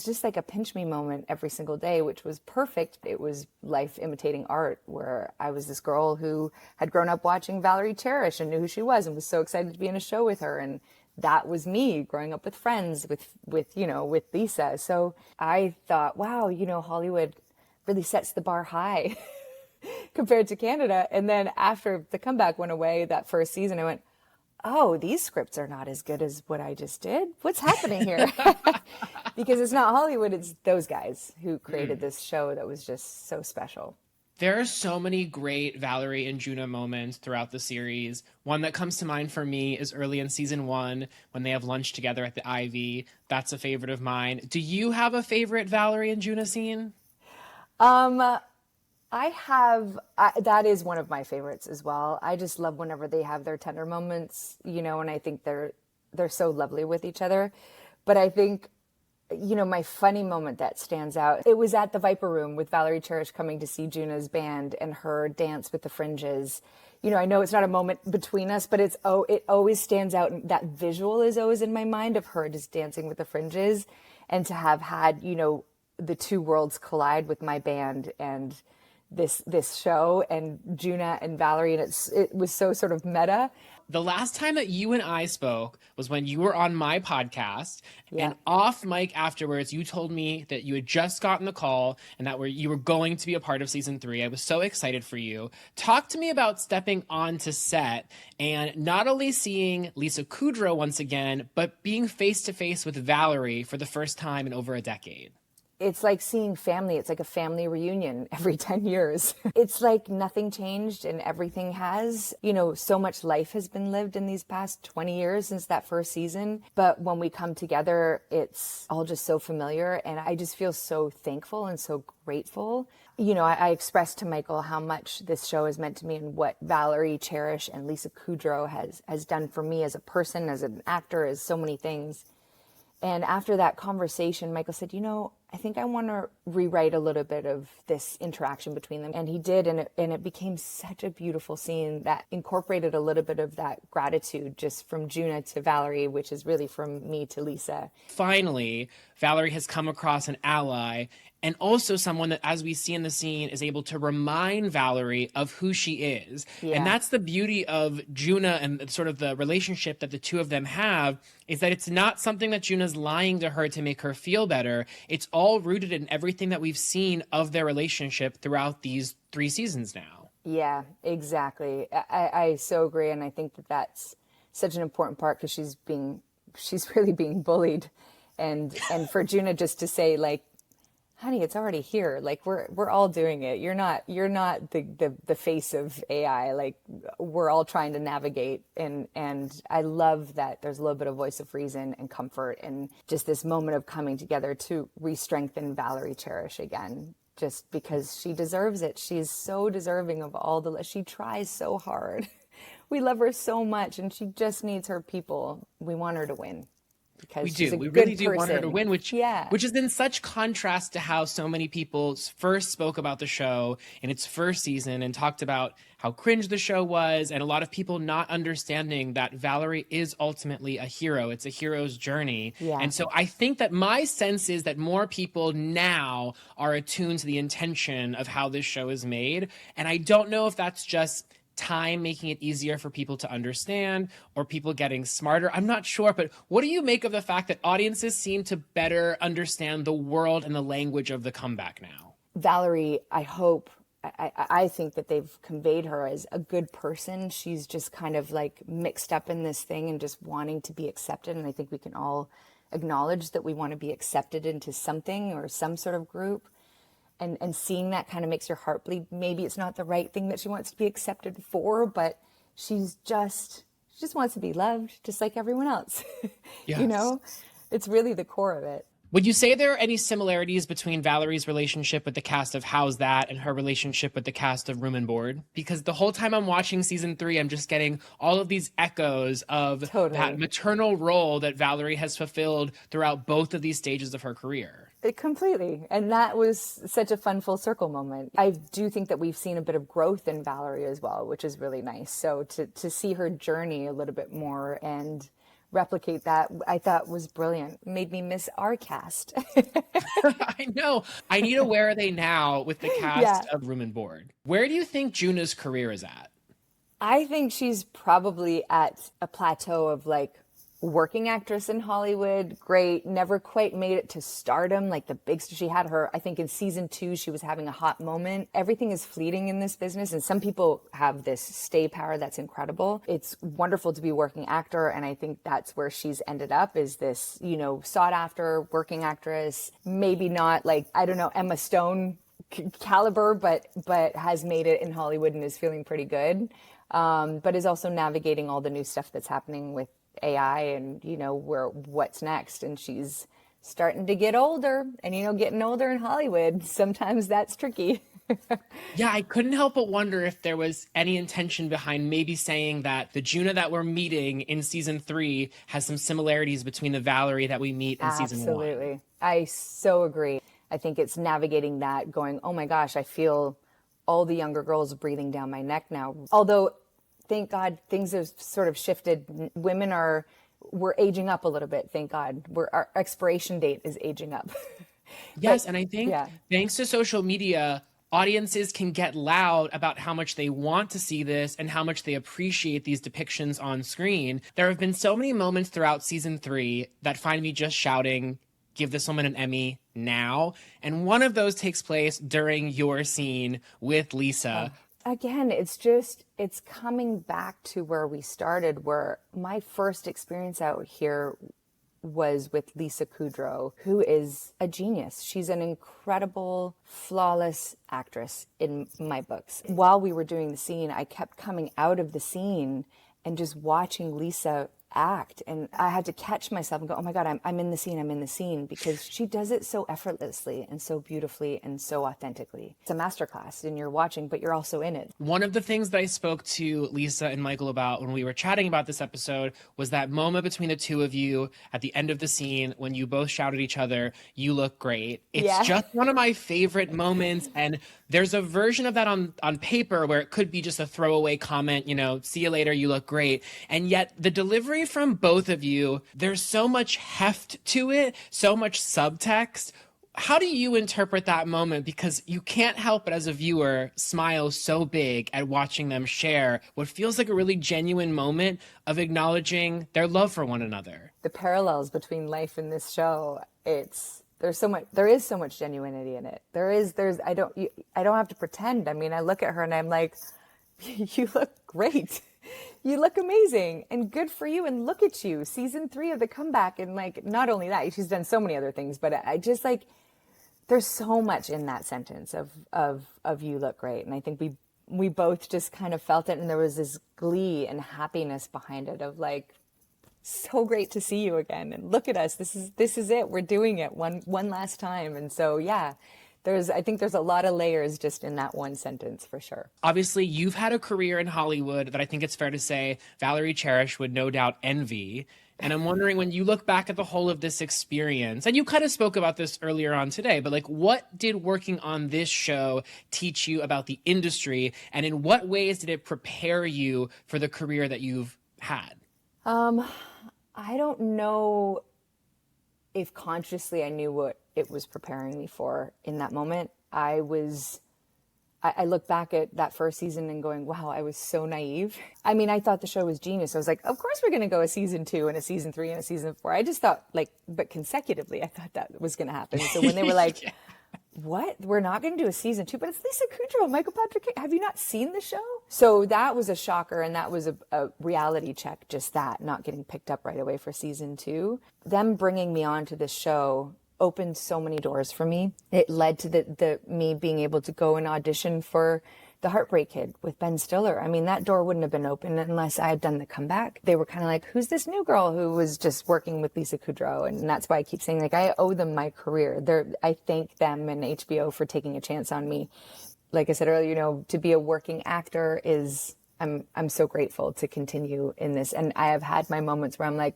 [SPEAKER 11] just like a pinch me moment every single day, which was perfect. It was life imitating art, where I was this girl who had grown up watching Valerie Cherish and knew who she was and was so excited to be in a show with her. And that was me growing up with friends, with Lisa. So I thought, wow, Hollywood really sets the bar high compared to Canada. And then after The Comeback went away, that first season, I went, oh, these scripts are not as good as what I just did. What's happening here? Because it's not Hollywood, it's those guys who created this show that was just so special.
[SPEAKER 3] There are so many great Valerie and Juna moments throughout the series. One that comes to mind for me is early in season 1 when they have lunch together at the Ivy. That's a favorite of mine. Do you have a favorite Valerie and Juna scene?
[SPEAKER 11] That is one of my favorites as well. I just love whenever they have their tender moments, and I think they're so lovely with each other. But I think, my funny moment that stands out, it was at the Viper Room with Valerie Cherish coming to see Juna's band and her dance with the fringes. I know it's not a moment between us, but it always stands out. And that visual is always in my mind of her just dancing with the fringes, and to have had, the two worlds collide with my band and this show and Juna and Valerie, and it was so sort of meta.
[SPEAKER 12] The last time that you and I spoke was when you were on my podcast, and off mic afterwards, you told me that you had just gotten the call and that you were going to be a part of season 3. I was so excited for you. Talk to me about stepping onto set and not only seeing Lisa Kudrow once again, but being face to face with Valerie for the first time in over a decade.
[SPEAKER 11] It's like seeing family. It's like a family reunion every 10 years. It's like nothing changed and everything has. So much life has been lived in these past 20 years since that first season. But when we come together, it's all just so familiar. And I just feel so thankful and so grateful. I expressed to Michael how much this show has meant to me and what Valerie Cherish and Lisa Kudrow has done for me as a person, as an actor, as so many things. And after that conversation, Michael said, I think I want to rewrite a little bit of this interaction between them. And he did, and it became such a beautiful scene that incorporated a little bit of that gratitude just from Juna to Valerie, which is really from me to Lisa.
[SPEAKER 12] Finally, Valerie has come across an ally and also someone that, as we see in the scene, is able to remind Valerie of who she is. Yeah. And that's the beauty of Juna and sort of the relationship that the two of them have, is that it's not something that Juna's lying to her to make her feel better. It's all rooted in everything that we've seen of their relationship throughout these 3 seasons now.
[SPEAKER 11] Yeah, exactly. I so agree. And I think that's such an important part, because she's really being bullied. And for Juna just to say, like, honey, it's already here. Like, we're all doing it. You're not the face of AI. Like, we're all trying to navigate. And I love that there's a little bit of voice of reason and comfort and just this moment of coming together to re-strengthen Valerie Cherish again, just because she deserves it. She's so deserving of she tries so hard. We love her so much, and she just needs her people. We want her to win.
[SPEAKER 12] We do. We really do want her to win, which is in such contrast to how so many people first spoke about the show in its first season and talked about how cringe the show was, and a lot of people not understanding that Valerie is ultimately a hero. It's a hero's journey. Yeah. And so I think that my sense is that more people now are attuned to the intention of how this show is made. And I don't know if that's just time making it easier for people to understand or people getting smarter. I'm not sure, but what do you make of the fact that audiences seem to better understand the world and the language of the comeback now?
[SPEAKER 11] Valerie, I think that they've conveyed her as a good person. She's just kind of like mixed up in this thing and just wanting to be accepted. And I think we can all acknowledge that we want to be accepted into something or some sort of group. And seeing that kind of makes your heart bleed. Maybe it's not the right thing that she wants to be accepted for, but she just wants to be loved just like everyone else. Yes. It's really the core of it.
[SPEAKER 12] Would you say there are any similarities between Valerie's relationship with the cast of How's That and her relationship with the cast of Room and Board? Because the whole time I'm watching season 3, I'm just getting all of these echoes of that maternal role that Valerie has fulfilled throughout both of these stages of her career.
[SPEAKER 11] Completely. And that was such a fun full circle moment. I do think that we've seen a bit of growth in Valerie as well, which is really nice. So to see her journey a little bit more and replicate that, I thought was brilliant. Made me miss our cast.
[SPEAKER 12] I know. I need a Where Are They Now with the cast of Room and Board. Where do you think Juna's career is at?
[SPEAKER 11] I think she's probably at a plateau of like working actress in Hollywood. Great. Never quite made it to stardom. Like the big, she had her, I think in season 2, she was having a hot moment. Everything is fleeting in this business. And some people have this stay power that's incredible. It's wonderful to be a working actor. And I think that's where she's ended up, is this, sought after working actress. Maybe not like, I don't know, Emma Stone caliber, but has made it in Hollywood and is feeling pretty good. But is also navigating all the new stuff that's happening with AI and, what's next. And she's starting to get older, and, getting older in Hollywood, sometimes that's tricky.
[SPEAKER 12] Yeah, I couldn't help but wonder if there was any intention behind maybe saying that the Juna that we're meeting in season 3 has some similarities between the Valerie that we meet in season 1.
[SPEAKER 11] Absolutely. I so agree. I think it's navigating that, going, oh my gosh, I feel all the younger girls breathing down my neck now. Although, thank God, things have sort of shifted. We're aging up a little bit, thank God. Our expiration date is aging up.
[SPEAKER 12] Yes, and I think thanks to social media, audiences can get loud about how much they want to see this and how much they appreciate these depictions on screen. There have been so many moments throughout season 3 that find me just shouting, give this woman an Emmy now. And one of those takes place during your scene with Lisa.
[SPEAKER 11] Again, it's coming back to where we started, where my first experience out here was with Lisa Kudrow, who is a genius. She's an incredible, flawless actress in my books. While we were doing the scene, I kept coming out of the scene and just watching Lisa act, and I had to catch myself and go, oh my God, I'm in the scene, because she does it so effortlessly and so beautifully and so authentically. It's a masterclass, and you're watching, but you're also in it.
[SPEAKER 12] One of the things that I spoke to Lisa and Michael about when we were chatting about this episode was that moment between the two of you at the end of the scene when you both shouted at each other, "You look great." It's just one of my favorite moments, and there's a version of that on paper where it could be just a throwaway comment, see you later, you look great. And yet the delivery from both of you, there's so much heft to it, so much subtext. How do you interpret that moment? Because you can't help but, as a viewer, smile so big at watching them share what feels like a really genuine moment of acknowledging their love for one another.
[SPEAKER 11] The parallels between life and this show, there is so much genuinity in it. I don't have to pretend. I mean, I look at her and I'm like, you look great. You look amazing and good for you. And look at you, season 3 of The Comeback. And not only that, she's done so many other things, but I just there's so much in that sentence of you look great. And I think we both just kind of felt it. And there was this glee and happiness behind it of so great to see you again, and look at us. This is it. We're doing it one last time. And so, I think there's a lot of layers just in that one sentence, for sure.
[SPEAKER 12] Obviously, you've had a career in Hollywood that I think it's fair to say Valerie Cherish would no doubt envy. And I'm wondering, when you look back at the whole of this experience, and you kind of spoke about this earlier on today, but what did working on this show teach you about the industry, and in what ways did it prepare you for the career that you've had?
[SPEAKER 11] I don't know if consciously I knew what it was preparing me for in that moment. I look back at that first season and going, wow, I was so naive. I mean, I thought the show was genius. I was like, of course we're going to go a season 2 and a season 3 and a season 4. I just thought but consecutively, I thought that was going to happen. So when they were like, what? We're not going to do a season 2, but it's Lisa Kudrow, Michael Patrick King. Have you not seen the show? So that was a shocker, and that was a reality check, just that, not getting picked up right away for season 2. Them bringing me on to this show opened so many doors for me. It led to me being able to go and audition for The Heartbreak Kid with Ben Stiller. I mean, that door wouldn't have been open unless I had done The Comeback. They were kind of like, who's this new girl who was just working with Lisa Kudrow? And that's why I keep saying, I owe them my career. I thank them and HBO for taking a chance on me. Like I said earlier, to be a working actor I'm so grateful to continue in this. And I have had my moments where I'm like,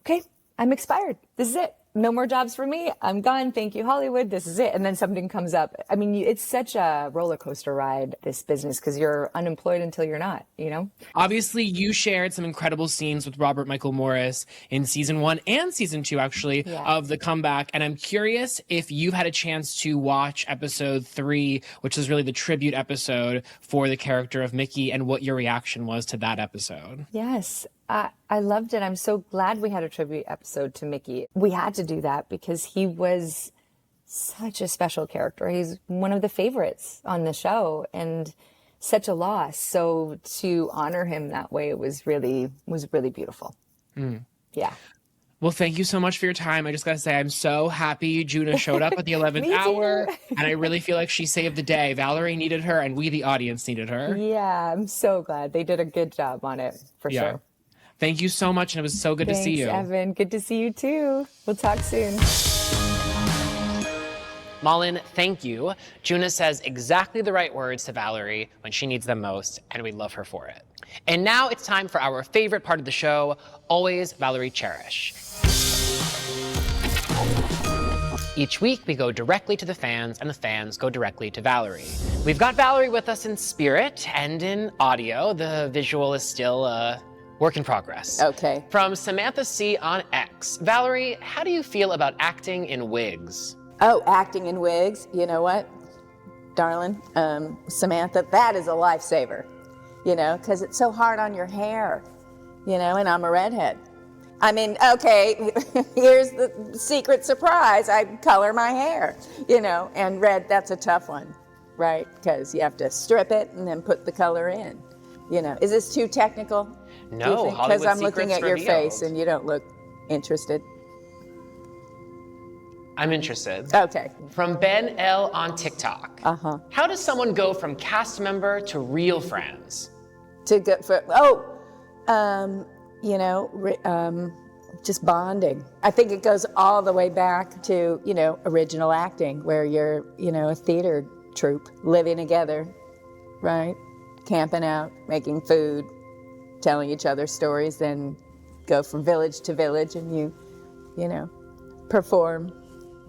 [SPEAKER 11] okay, I'm expired. This is it. No more jobs for me. I'm gone. Thank you, Hollywood. This is it. And then something comes up. I mean, it's such a roller coaster ride, this business, because you're unemployed until you're not,
[SPEAKER 12] Obviously, you shared some incredible scenes with Robert Michael Morris in season 1 and season 2, actually, of The Comeback. And I'm curious if you've had a chance to watch episode 3, which is really the tribute episode for the character of Mickey, and what your reaction was to that episode.
[SPEAKER 11] Yes. I loved it. I'm so glad we had a tribute episode to Mickey. We had to do that because he was such a special character. He's one of the favorites on the show and such a loss. So to honor him that way was really beautiful. Yeah.
[SPEAKER 12] Well, thank you so much for your time. I just got to say, I'm so happy Juna showed up at the 11th hour. And I really feel like she saved the day. Valerie needed her, and we, the audience, needed her.
[SPEAKER 11] Yeah, I'm so glad. They did a good job on it, for sure.
[SPEAKER 12] Thank you so much, and it was so good to see you.
[SPEAKER 11] Thanks, Evan. Good to see you, too. We'll talk soon.
[SPEAKER 3] Malin, thank you. Juna says exactly the right words to Valerie when she needs them most, and we love her for it. And now it's time for our favorite part of the show, Always Valerie Cherish. Each week, we go directly to the fans, and the fans go directly to Valerie. We've got Valerie with us in spirit and in audio. The visual is still a work in progress.
[SPEAKER 10] Okay.
[SPEAKER 3] From Samantha C. on X. Valerie, how do you feel about acting in wigs?
[SPEAKER 10] Oh, acting in wigs. You know what, darling? Samantha, that is a lifesaver, because it's so hard on your hair, and I'm a redhead. I mean, okay, here's the secret surprise. I color my hair, and red, that's a tough one, right? Because you have to strip it and then put the color in. Is this too technical?
[SPEAKER 3] No,
[SPEAKER 10] because I'm looking at your face and you don't look interested.
[SPEAKER 3] I'm interested.
[SPEAKER 10] Okay.
[SPEAKER 3] From Ben L on TikTok.
[SPEAKER 10] Uh-huh.
[SPEAKER 3] How does someone go from cast member to real friends?
[SPEAKER 10] To go for, just bonding. I think it goes all the way back to, original acting, where you're, a theater troupe living together, right? Camping out, making food, telling each other stories, then go from village to village and you perform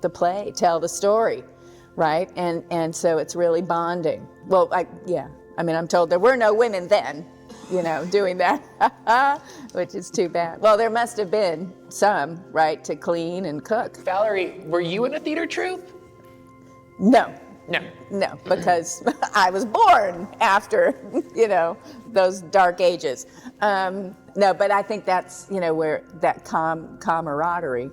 [SPEAKER 10] the play, tell the story, right? And so it's really bonding. Well, I'm told there were no women then, doing that, which is too bad. Well, there must have been some, right, to clean and cook.
[SPEAKER 3] Valerie, were you in a theater troupe?
[SPEAKER 10] No.
[SPEAKER 3] No,
[SPEAKER 10] because I was born after, those dark ages. No, but I think that's, where that camaraderie,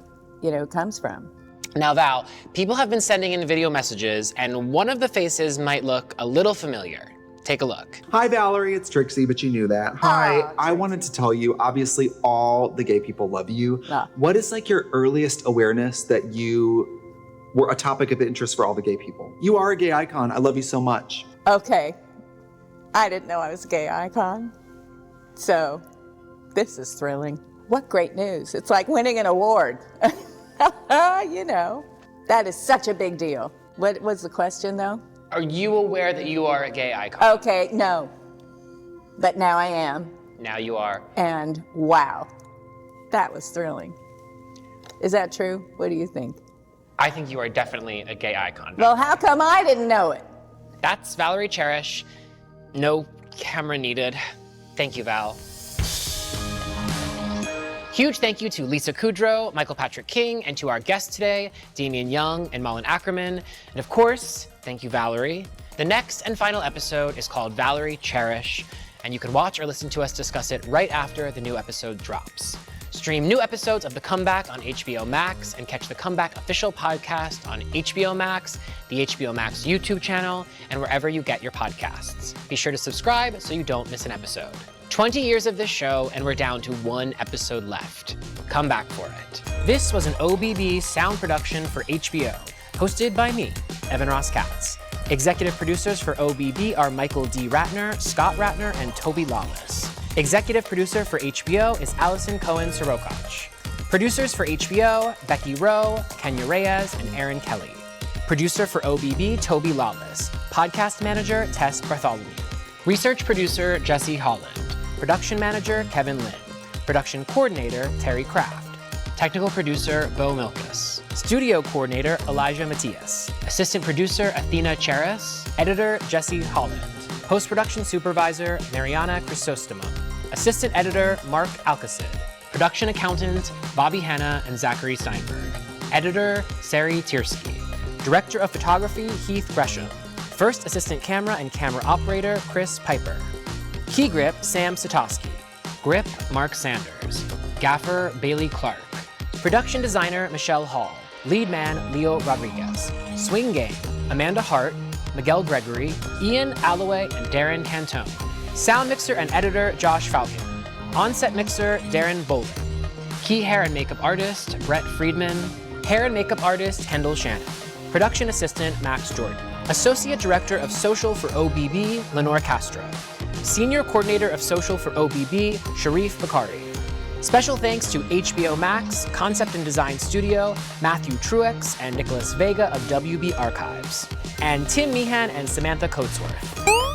[SPEAKER 10] comes from.
[SPEAKER 3] Now, Val, people have been sending in video messages, and one of the faces might look a little familiar. Take a look.
[SPEAKER 13] Hi, Valerie. It's Trixie, but you knew that. Hi. I wanted to tell you, obviously, all the gay people love you. What is your earliest awareness that you were a topic of interest for all the gay people? You are a gay icon. I love you so much.
[SPEAKER 10] Okay. I didn't know I was a gay icon. So this is thrilling. What great news. It's like winning an award. That is such a big deal. What was the question, though?
[SPEAKER 3] Are you aware that you are a gay icon?
[SPEAKER 10] Okay, no. But now I am.
[SPEAKER 3] Now you are.
[SPEAKER 10] And wow, that was thrilling. Is that true? What do you think?
[SPEAKER 3] I think you are definitely a gay icon.
[SPEAKER 10] Well, how come I didn't know it?
[SPEAKER 3] That's Valerie Cherish. No camera needed. Thank you, Val. Huge thank you to Lisa Kudrow, Michael Patrick King, and to our guests today, Damian Young and Malin Akerman. And of course, thank you, Valerie. The next and final episode is called Valerie Cherish, and you can watch or listen to us discuss it right after the new episode drops. Stream new episodes of The Comeback on HBO Max and catch The Comeback official podcast on HBO Max, the HBO Max YouTube channel, and wherever you get your podcasts. Be sure to subscribe so you don't miss an episode. 20 years of this show, and we're down to one episode left. Come back for it. This was an OBB sound production for HBO, hosted by me, Evan Ross Katz. Executive producers for OBB are Michael D. Ratner, Scott Ratner, and Toby Lawless. Executive producer for HBO is Allison Cohen-Sirokach. Producers for HBO, Becky Rowe, Kenya Reyes, and Aaron Kelly. Producer for OBB, Toby Lawless. Podcast manager, Tess Bartholomew. Research producer, Jesse Holland. Production manager, Kevin Lynn. Production coordinator, Terry Kraft. Technical producer, Bo Milkus. Studio coordinator, Elijah Matias. Assistant producer, Athena Cheris. Editor, Jesse Holland. Post-production supervisor, Mariana Chrysostomou. Assistant editor, Mark Alcacid. Production accountant, Bobby Hanna and Zachary Steinberg. Editor, Sari Tiersky. Director of photography, Heath Gresham. First assistant camera and camera operator, Chris Piper. Key grip, Sam Satosky. Grip, Mark Sanders. Gaffer, Bailey Clark. Production designer, Michelle Hall. Lead man, Leo Rodriguez. Swing game, Amanda Hart, Miguel Gregory, Ian Alloway, and Darren Cantone. Sound mixer and editor, Josh Falcon. On-set mixer, Darren Bowling. Key hair and makeup artist, Brett Friedman. Hair and makeup artist, Kendall Shannon. Production assistant, Max Jordan. Associate Director of Social for OBB, Lenore Castro. Senior Coordinator of Social for OBB, Sharif Bakari. Special thanks to HBO Max, Concept and Design Studio, Matthew Truex, and Nicholas Vega of WB Archives, and Tim Meehan and Samantha Coatsworth.